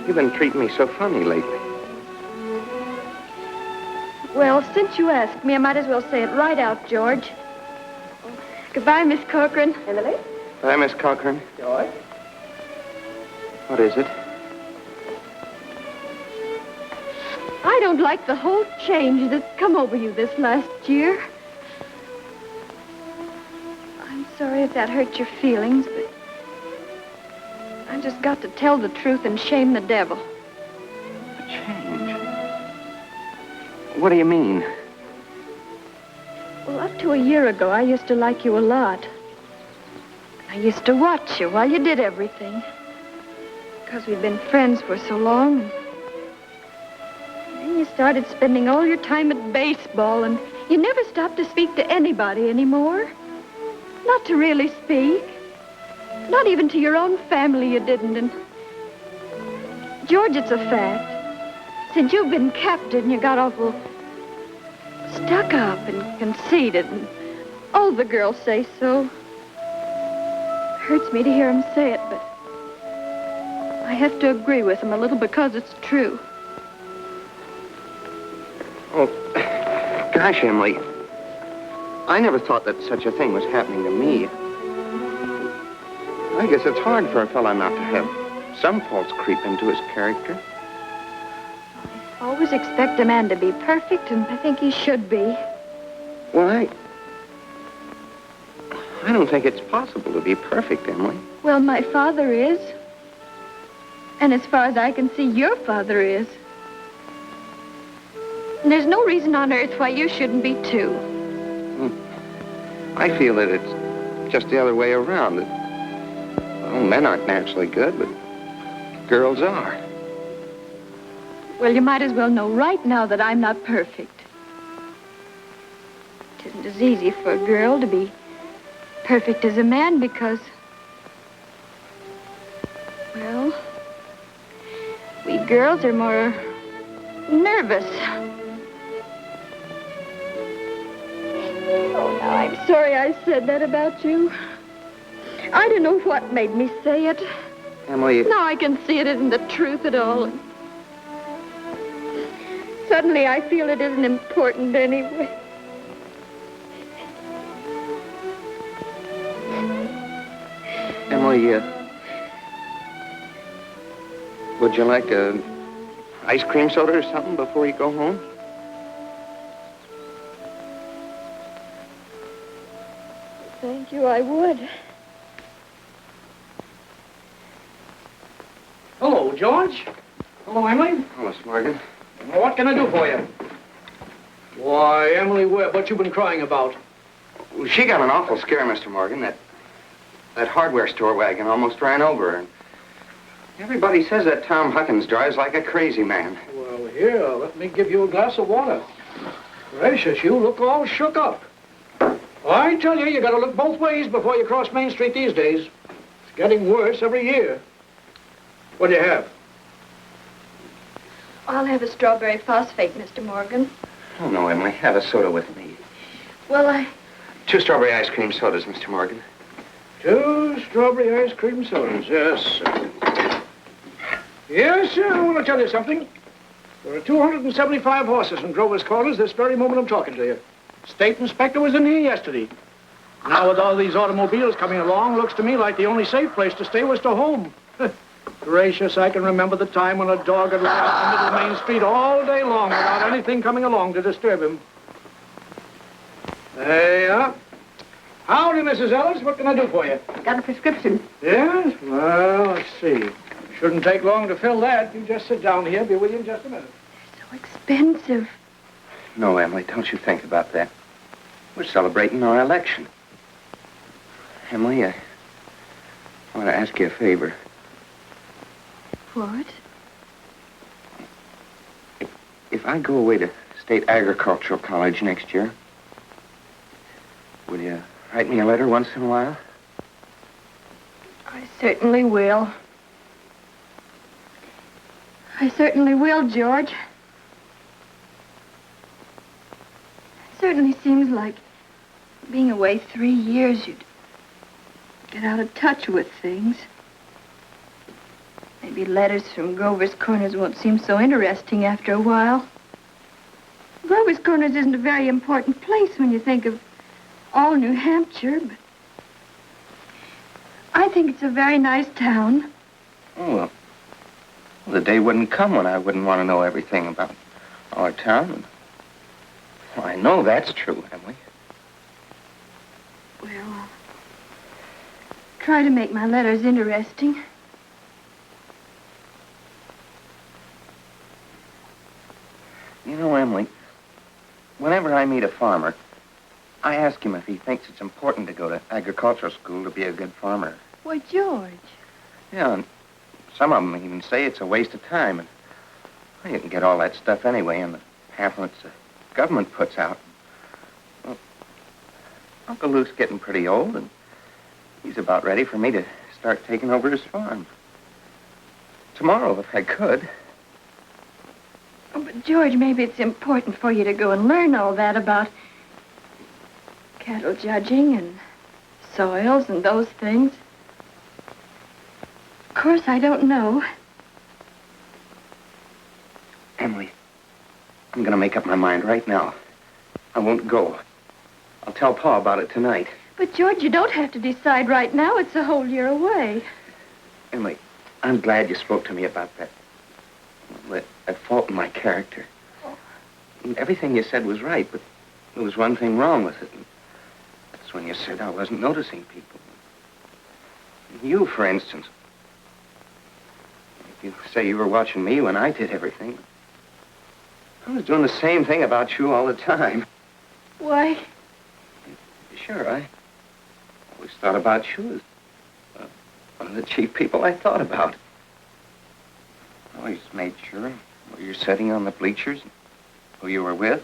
You've been treating me so funny lately. Well, since you asked me, I might as well say it right out, George. Goodbye, Miss Corcoran. Emily? Hi, Miss Cochran. George? What is it? I don't like the whole change that's come over you this last year. I'm sorry if that hurt your feelings, but I just got to tell the truth and shame the devil. A change? What do you mean? Well, up to a year ago, I used to like you a lot. I used to watch you while you did everything. Because we'd been friends for so long. And then you started spending all your time at baseball, and you never stopped to speak to anybody anymore. Not to really speak. Not even to your own family you didn't. And George, it's a fact. Since you've been captain, you got awful stuck up and conceited, and all the girls say so. Hurts me to hear them say it, but I have to agree with them a little because it's true. Oh, gosh, Emily. I never thought that such a thing was happening to me. I guess it's hard for a fella not to have some faults creep into his character. I always expect a man to be perfect, and I think he should be. Well, I don't think it's possible to be perfect, Emily. Well, my father is. And as far as I can see, your father is. And there's no reason on earth why you shouldn't be, too. I feel that it's just the other way around. That, well, men aren't naturally good, but girls are. Well, you might as well know right now that I'm not perfect. It isn't as easy for a girl to be perfect as a man because, well, we girls are more nervous. Oh, now, I'm sorry I said that about you. I don't know what made me say it. Emily... Now I can see it isn't the truth at all. Suddenly I feel it isn't important anyway. Emily, would you like a ice cream soda or something before you go home? Thank you, I would. Hello, George. Hello, Emily. Hello, Morgan. Well, what can I do for you? Why, Emily Webb, what you been crying about? Well, she got an awful scare, Mr. Morgan. That hardware store wagon almost ran over her. Everybody says that Tom Huckins drives like a crazy man. Well, here, let me give you a glass of water. Gracious, you look all shook up. I tell you, you gotta look both ways before you cross Main Street these days. It's getting worse every year. What do you have? I'll have a strawberry phosphate, Mr. Morgan. Oh, no, Emily. Have a soda with me. Well, 2 strawberry ice cream sodas, Mr. Morgan. 2 strawberry ice cream sodas, yes, sir. Yes, sir, I want to tell you something. There are 275 horses in Grover's Corners this very moment I'm talking to you. State inspector was in here yesterday. Now with all these automobiles coming along, looks to me like the only safe place to stay was to home. Gracious, I can remember the time when a dog had run out in the middle of Main Street all day long without anything coming along to disturb him. There you are. Howdy, Mrs. Ellis. What can I do for you? Got a prescription. Yes? Well, let's see. Shouldn't take long to fill that. You just sit down here. Be with you in just a minute. so expensive. No, Emily, don't you think about that. We're celebrating our election. Emily, I want to ask you a favor. What? If I go away to State Agricultural College next year, will you write me a letter once in a while? I certainly will. I certainly will, George. It certainly seems like being away 3 years, you'd get out of touch with things. Maybe letters from Grover's Corners won't seem so interesting after a while. Grover's Corners isn't a very important place when you think of all New Hampshire, but I think it's a very nice town. Oh, well, the day wouldn't come when I wouldn't want to know everything about our town. Well, I know that's true, Emily. Well, I'll try to make my letters interesting. You know, Emily, I meet a farmer, I ask him if he thinks it's important to go to agricultural school to be a good farmer. Why, George. Yeah, and some of them even say it's a waste of time. And well, you can get all that stuff anyway in the pamphlets the government puts out. Well, Uncle Luke's getting pretty old, and he's about ready for me to start taking over his farm. Tomorrow, if I could. Oh, but, George, maybe it's important for you to go and learn all that about cattle judging and soils and those things. Of course, I don't know. Emily, I'm going to make up my mind right now. I won't go. I'll tell Pa about it tonight. But, George, you don't have to decide right now. It's a whole year away. Emily, I'm glad you spoke to me about that fault in my character. Everything you said was right, but there was one thing wrong with it. That's when you said I wasn't noticing people. You, for instance. You say you were watching me when I did everything. I was doing the same thing about you all the time. Why? Sure, I always thought about you as one of the chief people I thought about. I always made sure where you're sitting on the bleachers, and who you were with.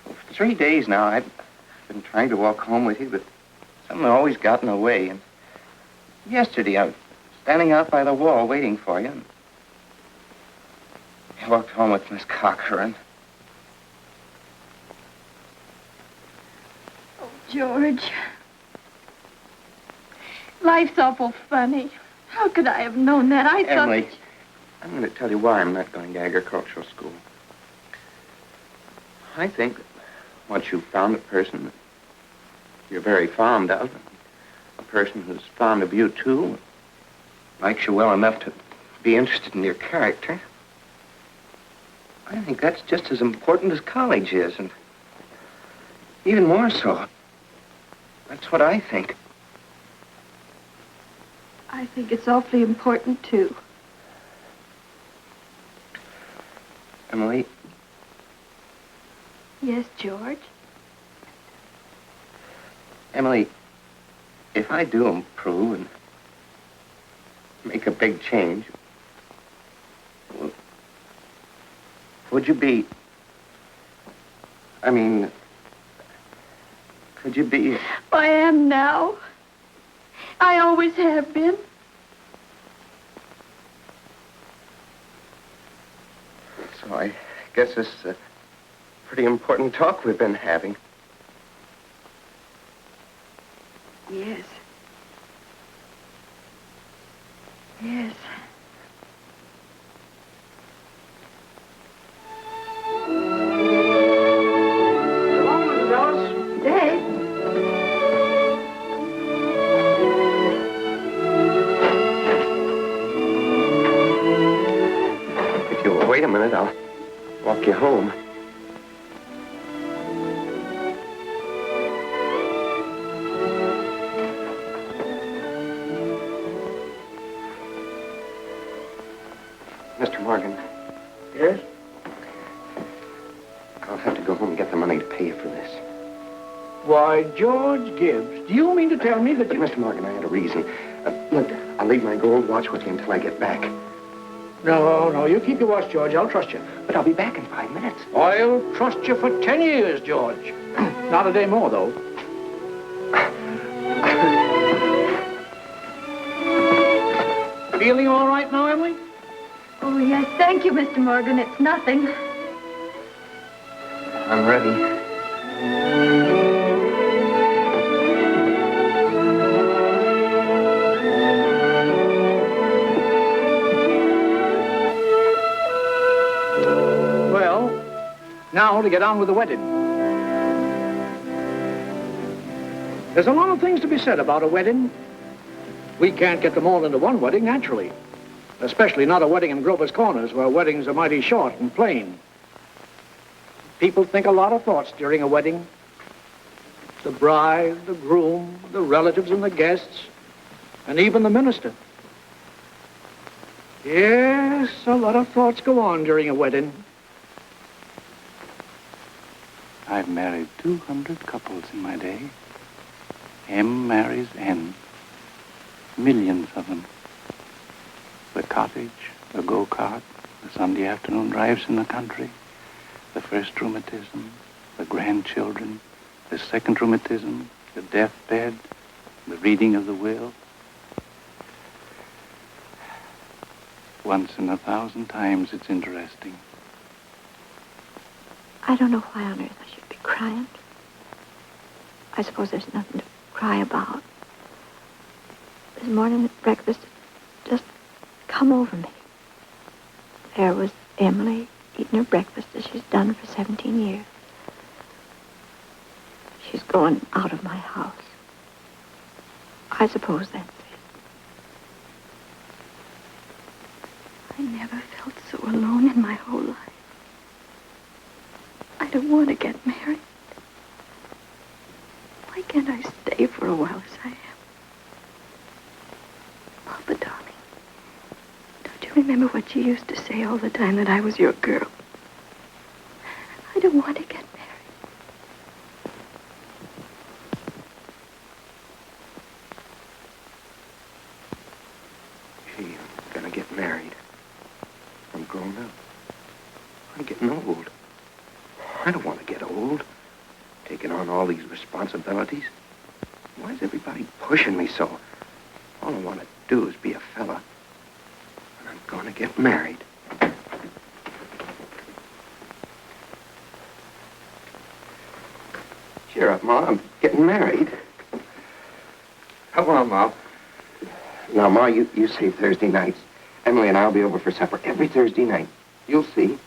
Well, for 3 days now, I've been trying to walk home with you, but something always got in the way. And yesterday, I was standing out by the wall waiting for you. And I walked home with Miss Cochran. Oh, George. Life's awful funny. How could I have known that? I thought... Emily, I'm going to tell you why I'm not going to agricultural school. I think that once you've found a person that you're very fond of, a person who's fond of you, too, likes you well enough to be interested in your character, I think that's just as important as college is, and even more so. That's what I think. I think it's awfully important, too. Emily? Yes, George? Emily, if I do improve and make a big change, would you be... I mean, could you be... I am now. I always have been. So I guess this is a pretty important talk we've been having. Yes. Yes. Dave. If you'll wait a minute, I'll walk you home. Mr. Morgan. Yes? I'll have to go home and get the money to pay you for this. Why, George Gibbs, do you mean to tell me that But, you... Mr. Morgan, I had a reason. Look, I'll leave my gold watch with you until I get back. No, you keep your watch, George. I'll trust you. But I'll be back in 5 minutes. I'll trust you for 10 years, George. Not a day more, though. Feeling all right now, Emily? Oh, yes. Thank you, Mr. Morgan. It's nothing. I'm ready. Well, now to get on with the wedding. There's a lot of things to be said about a wedding. We can't get them all into one wedding, naturally. Especially not a wedding in Grover's Corners, where weddings are mighty short and plain. People think a lot of thoughts during a wedding. The bride, the groom, the relatives and the guests, and even the minister. Yes, a lot of thoughts go on during a wedding. I've married 200 couples in my day. M marries N. Millions of them. The cottage, the go-kart, the Sunday afternoon drives in the country, the first rheumatism, the grandchildren, the second rheumatism, the deathbed, the reading of the will. Once in 1,000 times, it's interesting. I don't know why on earth I should be crying. I suppose there's nothing to cry about. This morning at breakfast, it just come over me. There was Emily eating her breakfast as she's done for 17 years. She's going out of my house. I suppose that's it. I never felt so alone in my whole life. I don't want to get married. Why can't I stay for a while as I am? Papa, darling, don't you remember what you used to say all the time, that I was your girl? I don't want to get married. Gee, I'm gonna get married. I'm grown up. I'm getting old. I don't want to get old, taking on all these responsibilities. Why is everybody pushing me so? All I want to do is be a fella. And I'm going to get married. Cheer up, Ma. I'm getting married. Come on, Ma. Now, Ma, you save Thursday nights. Emily and I'll be over for supper every Thursday night. You'll see.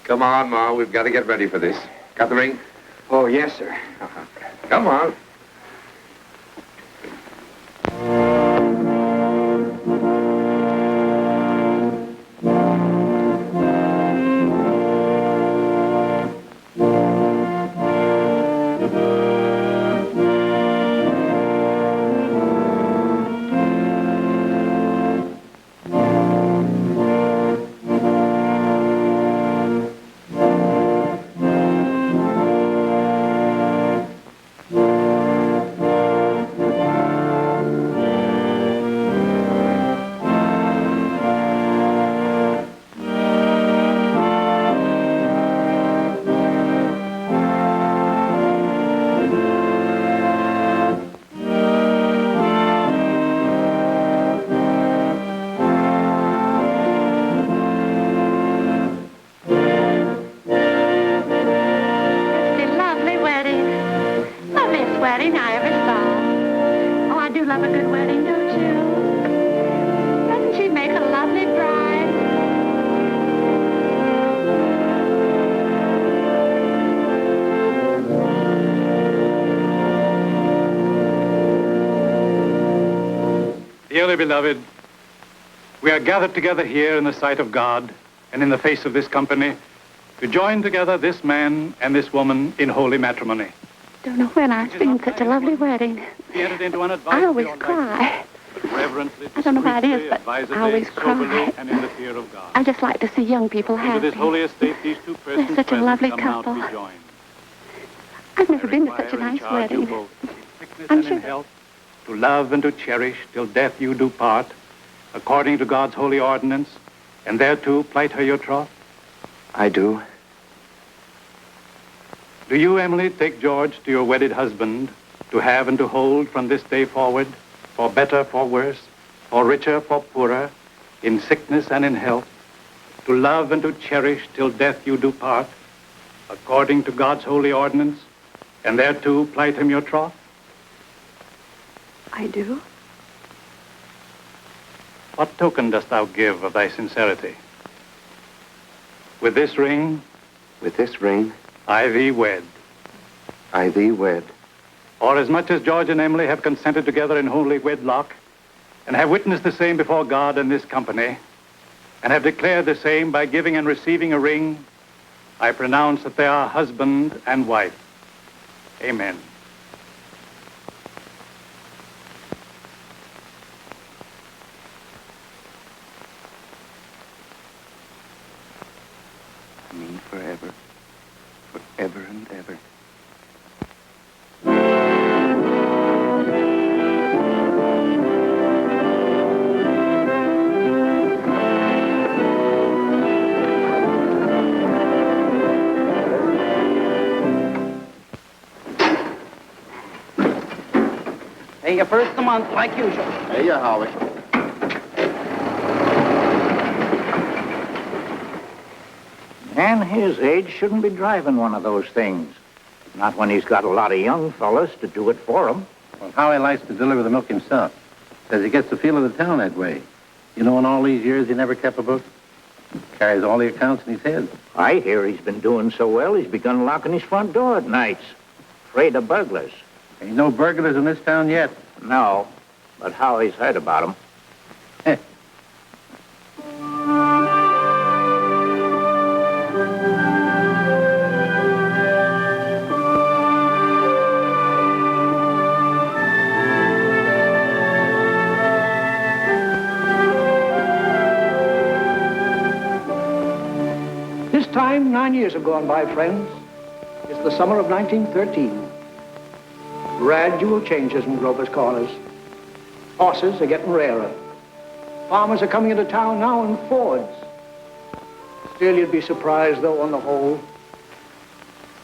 Come on, Ma. We've got to get ready for this. Got the ring? Oh, yes, sir. Come on. Dearly beloved, we are gathered together here in the sight of God and in the face of this company to join together this man and this woman in holy matrimony. Don't know when I've seen such a lovely wedding. I always cry. I don't know why it is, but I always cry. And in the fear of God. I just like to see young people Into happy. this holy estate, these two persons They're such a lovely present come now to couple. be joined. I've never been to Require such a and nice charge you wedding. both, in sickness I'm and in sure. health, to love and to cherish till death you do part, according to God's holy ordinance, and thereto plight her your troth? I do. Do you, Emily, take George to your wedded husband, to have and to hold from this day forward, for better, for worse, for richer, for poorer, in sickness and in health, to love and to cherish till death you do part, according to God's holy ordinance, and thereto plight him your troth? I do. What token dost thou give of thy sincerity? With this ring, With this ring, I thee wed. I thee wed. Or as much as George and Emily have consented together in holy wedlock, and have witnessed the same before God and this company, and have declared the same by giving and receiving a ring, I pronounce that they are husband and wife. Amen. Me ever and ever. Pay you first of the month, like usual. Hey, you, Howie. Man his age shouldn't be driving one of those things. Not when he's got a lot of young fellas to do it for him. Well, Howie likes to deliver the milk himself. Says he gets the feel of the town that way. You know, in all these years, he never kept a book. Carries all the accounts in his head. I hear he's been doing so well, he's begun locking his front door at nights. Afraid of burglars. Ain't no burglars in this town yet. No, but Howie's heard about them. This time, 9 years have gone by, friends. It's the summer of 1913. Gradual changes in Grover's Corners. Horses are getting rarer. Farmers are coming into town now in Fords. Still, you'd be surprised, though, on the whole.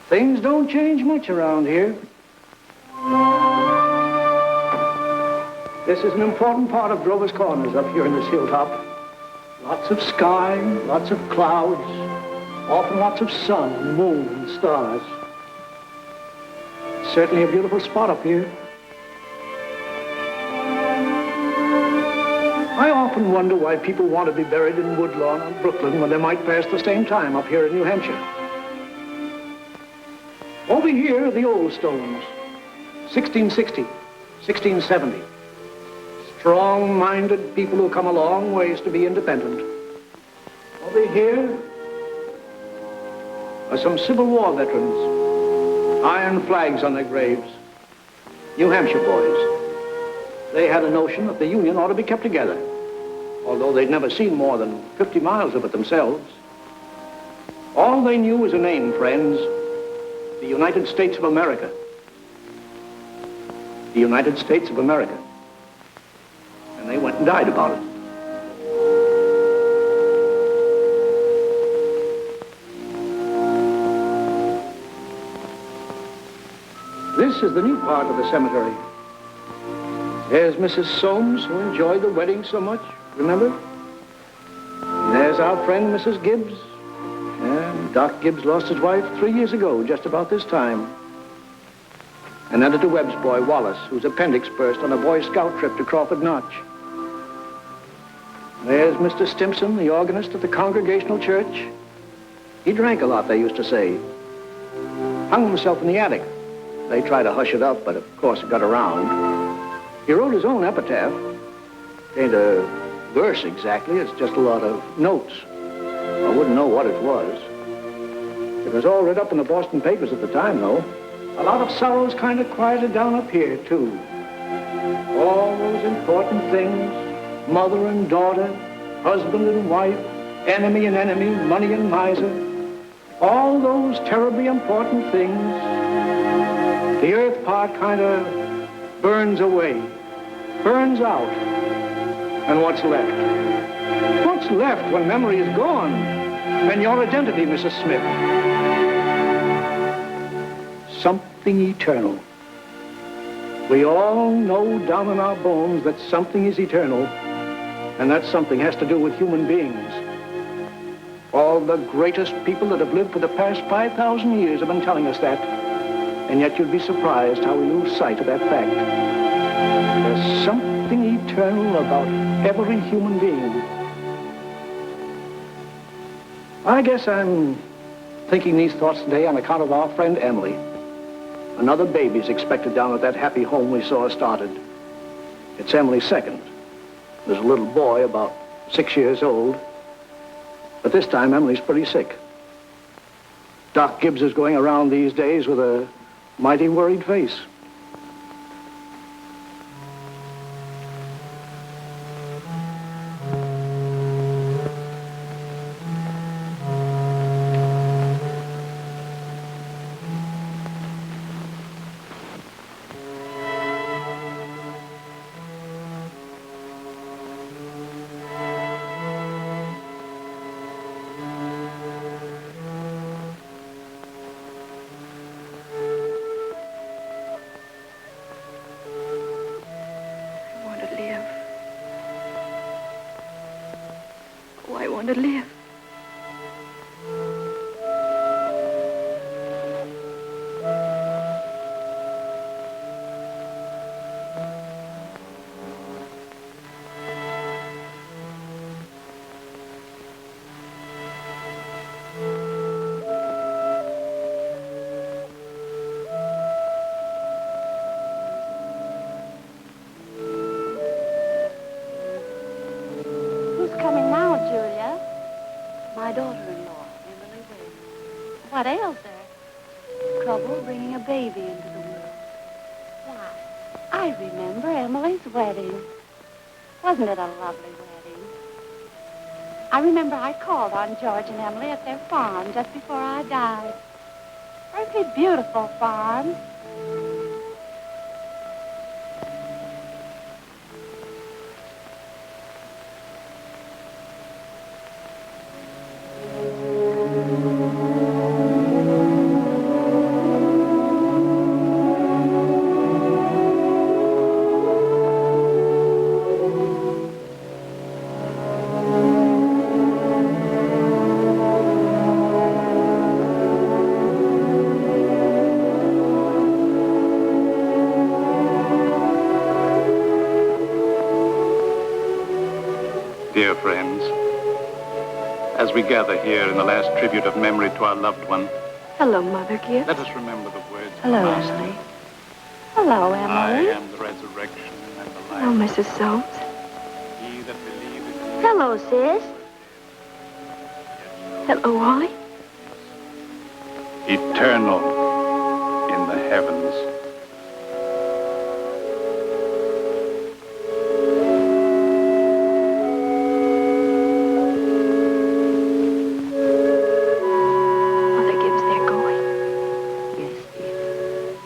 Things don't change much around here. This is an important part of Grover's Corners up here in this hilltop. Lots of sky, lots of clouds, often lots of sun and moon and stars. Certainly a beautiful spot up here. I often wonder why people want to be buried in Woodlawn or Brooklyn when they might pass the same time up here in New Hampshire. Over here are the old stones. 1660, 1670. Strong-minded people who come a long ways to be independent. Over here are some Civil War veterans. Iron flags on their graves. New Hampshire boys. They had a notion that the Union ought to be kept together, although they'd never seen more than 50 miles of it themselves. All they knew was a name, friends. The United States of America. The United States of America. And they went and died about it. This is the new part of the cemetery. There's Mrs. Soames, who enjoyed the wedding so much, remember? And there's our friend, Mrs. Gibbs. And Doc Gibbs lost his wife 3 years ago, just about this time. And Editor Webb's boy, Wallace, whose appendix burst on a Boy Scout trip to Crawford Notch. There's Mr. Stimson, the organist at the Congregational Church. He drank a lot, they used to say. Hung himself in the attic. They tried to hush it up, but of course it got around. He wrote his own epitaph. Ain't a verse exactly, it's just a lot of notes. I wouldn't know what it was. It was all read up in the Boston papers at the time, though. A lot of sorrows kind of quieted down up here, too. All those important things, mother and daughter, husband and wife, enemy and enemy, money and miser. All those terribly important things. The earth part kind of burns away, burns out. And what's left? What's left when memory is gone? And your identity, Mrs. Smith? Something eternal. We all know down in our bones that something is eternal, and that something has to do with human beings. All the greatest people that have lived for the past 5,000 years have been telling us that. And yet you'd be surprised how we lose sight of that fact. There's something eternal about every human being. I guess I'm thinking these thoughts today on account of our friend Emily. Another baby's expected down at that happy home we saw started. It's Emily's second. There's a little boy about 6 years old. But this time Emily's pretty sick. Doc Gibbs is going around these days with a mighty worried face. want to live. My daughter-in-law, Emily Wade. What ails her? Trouble bringing a baby into the world. Why, I remember Emily's wedding. Wasn't it a lovely wedding? I remember I called on George and Emily at their farm just before I died. Perfectly beautiful farm. Dear friends, as we gather here in the last tribute of memory to our loved one, Hello, Mother Gibbs. let us remember the words of Hello, the Master. Emily. Hello, Emily. I am the resurrection and the life. Hello, Mrs. Soames. He that believeth Hello, sis. Hello, Wally. eternal in the heavens. Mother Gibbs, they're going. Yes, dear.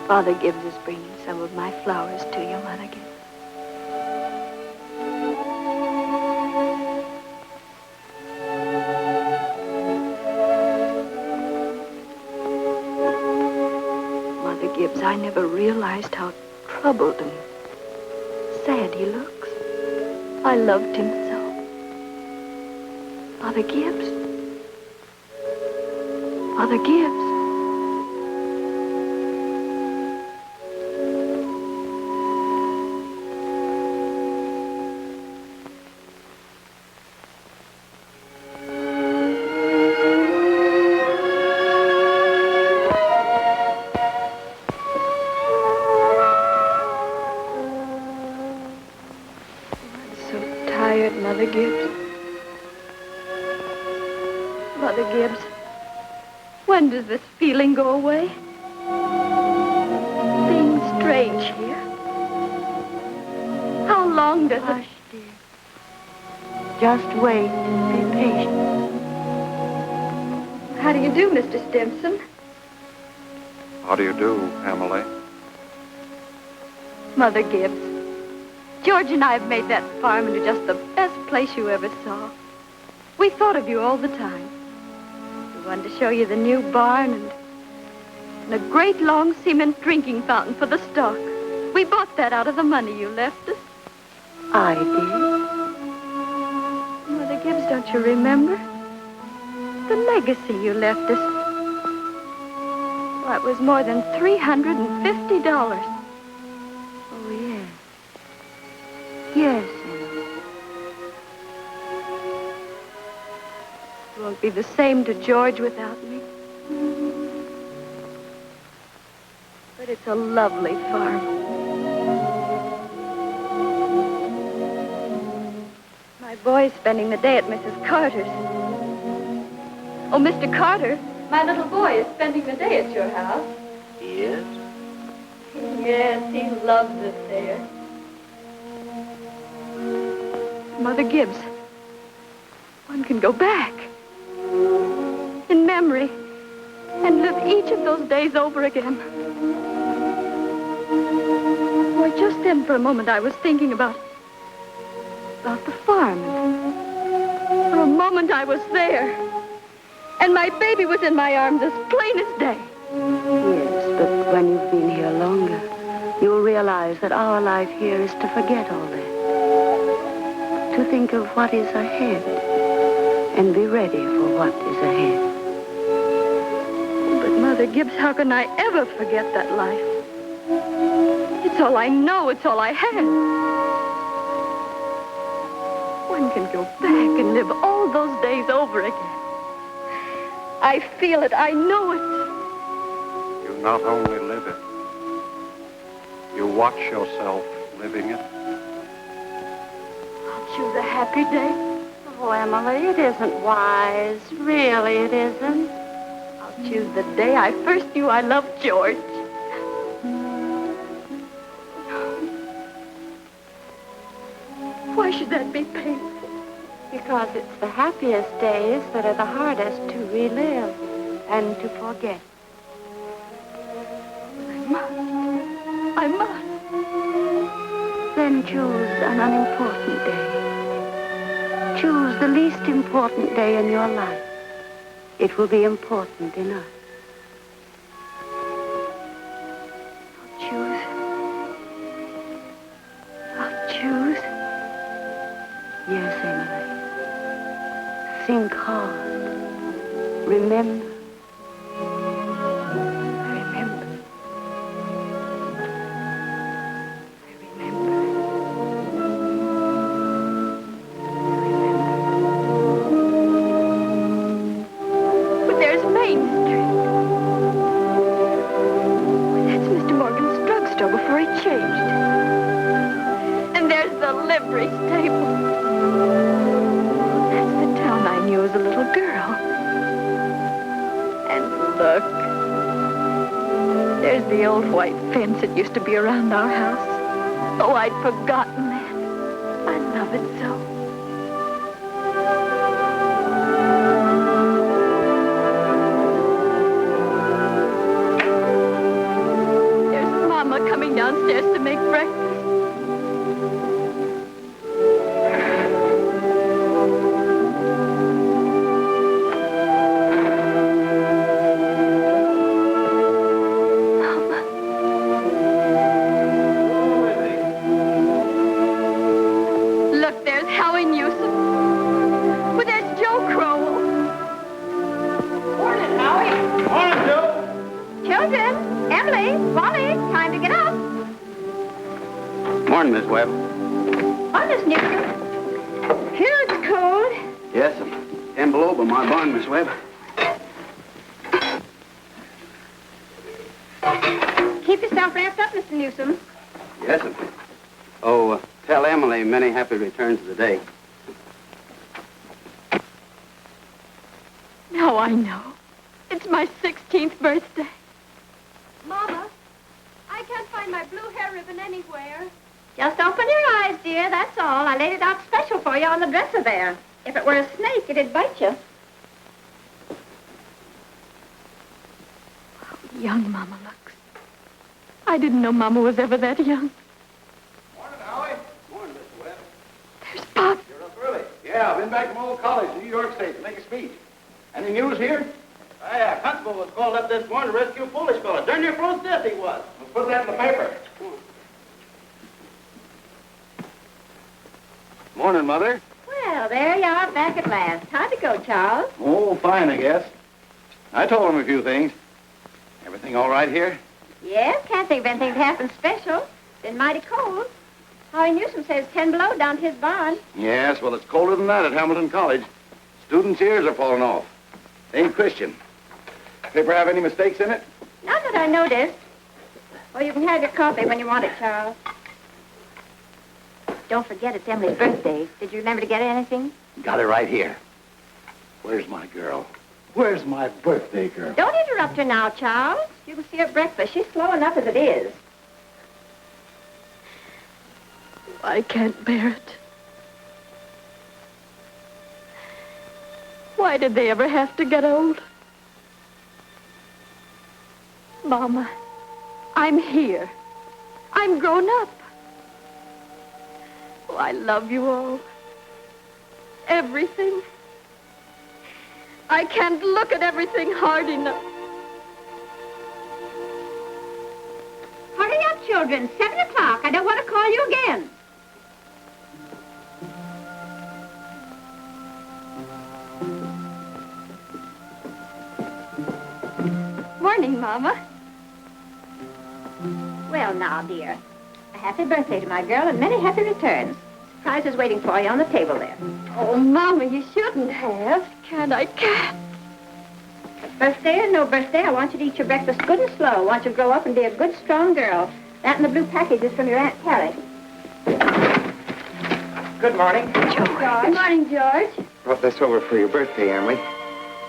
Father Gibbs is bringing some of my flowers to you, Mother Gibbs. Mother Gibbs, I never realized how troubled and sad he looks. I loved him so. Father Gibbs. Father Gibbs. Mother Gibbs. Mother Gibbs, when does this feeling go away? Being strange here. How long does it... Dear. Just wait. Be patient. How do you do, Mr. Stimson? How do you do, Emily? Mother Gibbs, George and I have made that farm into just the best place you ever saw. We thought of you all the time. We wanted to show you the new barn and a great long cement drinking fountain for the stock. We bought that out of the money you left us. I did. Mother Gibbs, don't you remember? The legacy you left us. Why, it was more than $350. Oh, yes. Yes, Emily. It won't be the same to George without me. But it's a lovely farm. My boy's spending the day at Mrs. Carter's. Oh, Mr. Carter, my little boy is spending the day at your house. He is? Yes, he loves it there. Mother Gibbs, one can go back in memory and live each of those days over again. Boy, just then for a moment I was thinking about the farm. For a moment I was there. And my baby was in my arms as plain as day. Yes, but when you've been here longer, you'll realize that our life here is to forget all that. To think of what is ahead and be ready for what is ahead. But Mother Gibbs, how can I ever forget that life? It's all I know. It's all I had. One can go back and live all those days over again. I feel it. I know it. You not only live it, you watch yourself living it. I'll choose a happy day. Oh, Emily, it isn't wise. Really, it isn't. I'll choose the day I first knew I loved George. Why should that be painful? Because it's the happiest days that are the hardest to relive and to forget. I must. Then choose an unimportant day. Choose the least important day in your life. It will be important enough. I'll choose. Yes, Emily. Think hard. Remember. But there's Main Street. That's Mr. Morgan's drugstore before he changed. And there's the livery stable. I knew as a little girl. And look, there's the old white fence that used to be around our house. Oh, I'd forgotten that. I love it so. There's Mama coming downstairs to make breakfast. Morning, Miss Webb. Oh, Miss Newcomb. Here it's cold. Yes, 10 below by my barn, Miss Webb. Keep yourself wrapped up, Mr. Newsom. Yes, sir. Oh, tell Emily many happy returns of the day. Now I know. It's my 16th birthday. Mama, I can't find my blue hair ribbon anywhere. Just open your eyes, dear, that's all. I laid it out special for you on the dresser there. If it were a snake, it'd bite you. How young Mama looks. I didn't know Mama was ever that young. Morning, Howie. Morning, Mr. Webb. There's Pop. You're up early. Yeah, I've been back from old college in New York State to make a speech. Any news here? Constable was called up this morning to rescue a Polish fella. Darn near froze to death he was. We'll put that in the paper. Morning, Mother. Well, there you are back at last. How'd it go, Charles? Oh, fine, I guess. I told him a few things. Everything all right here? Yes, can't think of anything that happened special. Been mighty cold. Howie Newsom says 10 below down to his barn. Yes, well, it's colder than that at Hamilton College. Students' ears are falling off. They ain't Christian. Paper have any mistakes in it? Not that I noticed. Well, you can have your coffee when you want it, Charles. Don't forget it's Emily's birthday. Did you remember to get her anything? Got it right here. Where's my girl? Where's my birthday girl? Don't interrupt her now, Charles. You can see her at breakfast. She's slow enough as it is. I can't bear it. Why did they ever have to get old? Mama, I'm here. I'm grown up. Oh, I love you all. Everything. I can't look at everything hard enough. Hurry up, children. 7 o'clock. I don't want to call you again. Morning, Mama. Well, now, dear. A happy birthday to my girl and many happy returns. Surprise is waiting for you on the table there. Oh, Mama, you shouldn't have. I can't. Birthday or no birthday, I want you to eat your breakfast good and slow. I want you to grow up and be a good, strong girl. That and the blue package is from your Aunt Carrie. Good morning. George. Good morning, George. Brought this over for your birthday, Emily.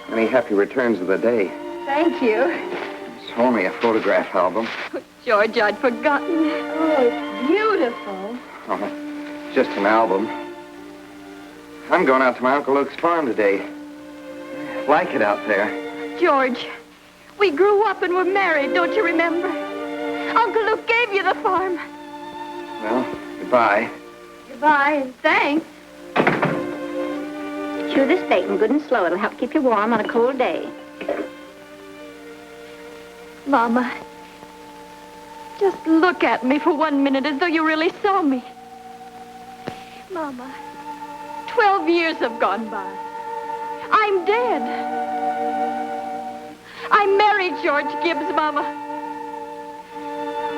Many happy returns of the day. Thank you. It's only a photograph album. Oh, George, I'd forgotten. Oh, it's beautiful. Oh, just an album. I'm going out to my Uncle Luke's farm today. Like it out there. George, we grew up and were married, don't you remember? Uncle Luke gave you the farm. Well, goodbye. Goodbye, and thanks. Chew this bacon good and slow. It'll help keep you warm on a cold day. Mama, just look at me for 1 minute as though you really saw me. Mama, 12 years have gone by. I'm dead. I married George Gibbs, Mama.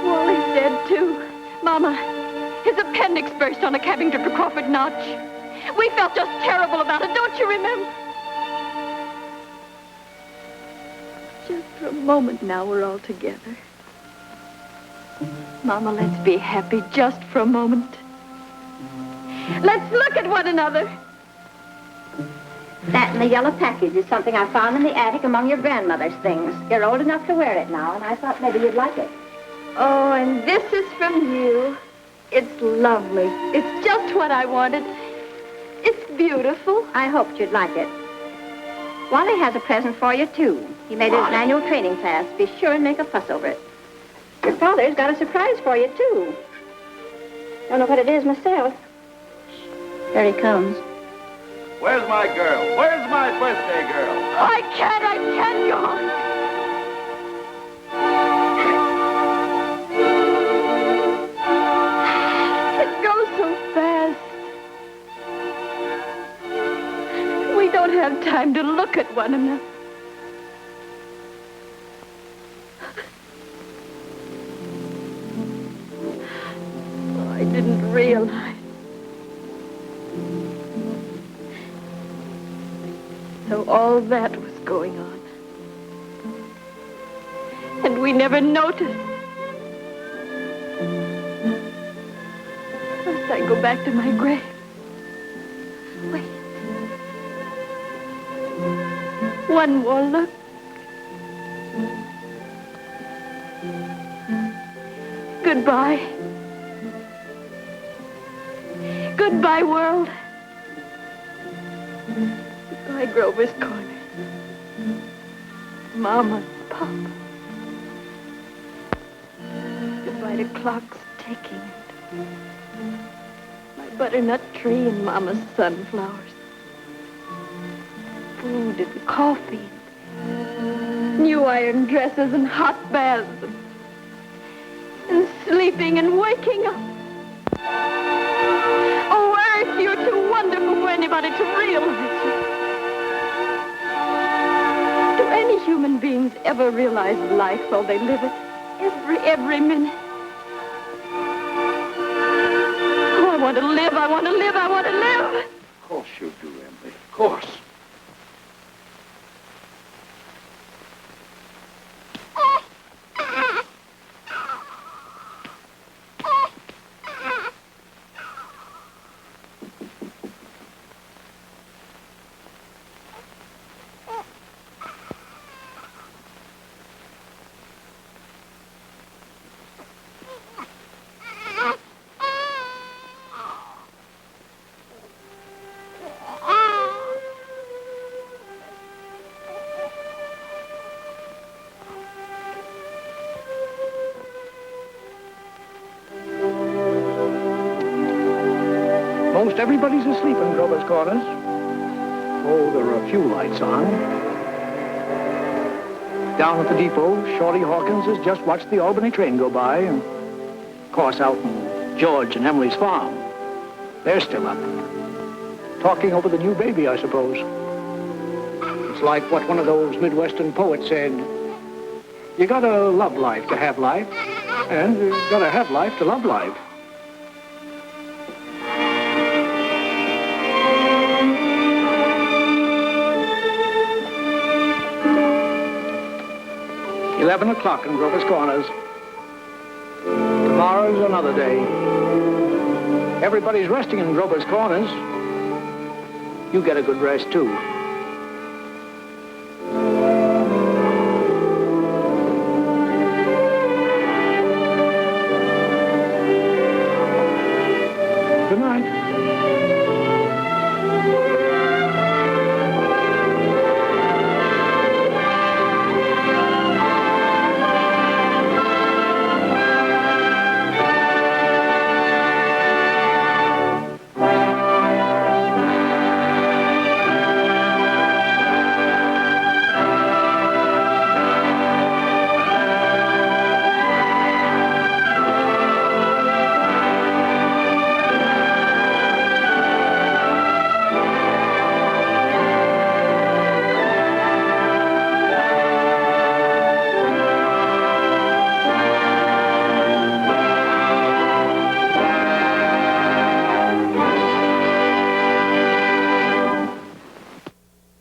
Wally's dead, too. Mama, his appendix burst on a cabbing trip to Crawford Notch. We felt just terrible about it, don't you remember? Just for a moment now, we're all together. Mama, let's be happy just for a moment. Let's look at one another. That and the yellow package is something I found in the attic among your grandmother's things. You're old enough to wear it now, and I thought maybe you'd like it. Oh, and this is from you. It's lovely. It's just what I wanted. It's beautiful. I hoped you'd like it. Wally has a present for you, too. He made it an annual training class. Be sure and make a fuss over it. Your father's got a surprise for you, too. Don't know what it is myself. There he comes. Where's my girl? Where's my birthday girl? I can't go. It goes so fast. We don't have time to look at one another. Oh, I didn't realize. So all that was going on. And we never noticed. Must I go back to my grave? Wait. One more look. Goodbye. Goodbye, world. Goodbye, Grover's Corner. Mama, Papa. Goodbye to clocks ticking. My butternut tree and Mama's sunflowers. Food and coffee. New iron dresses and hot baths. And sleeping and waking up. Oh, Earth, you're too wonderful for anybody to realize it. Do any human beings ever realize life while they live it? Every minute. Oh, I want to live, I want to live, I want to live. Of course you do, Emily. Of course. everybody's asleep in Grover's Corners. Oh, there are a few lights on. Down at the depot, Shorty Hawkins has just watched the Albany train go by. And, of course, out in George and Emily's farm, they're still up. Talking over the new baby, I suppose. It's like what one of those Midwestern poets said. You gotta love life to have life, and you gotta have life to love life. "11 o'clock in Grover's Corners. Tomorrow's another day. Everybody's resting in Grover's Corners. You get a good rest, too.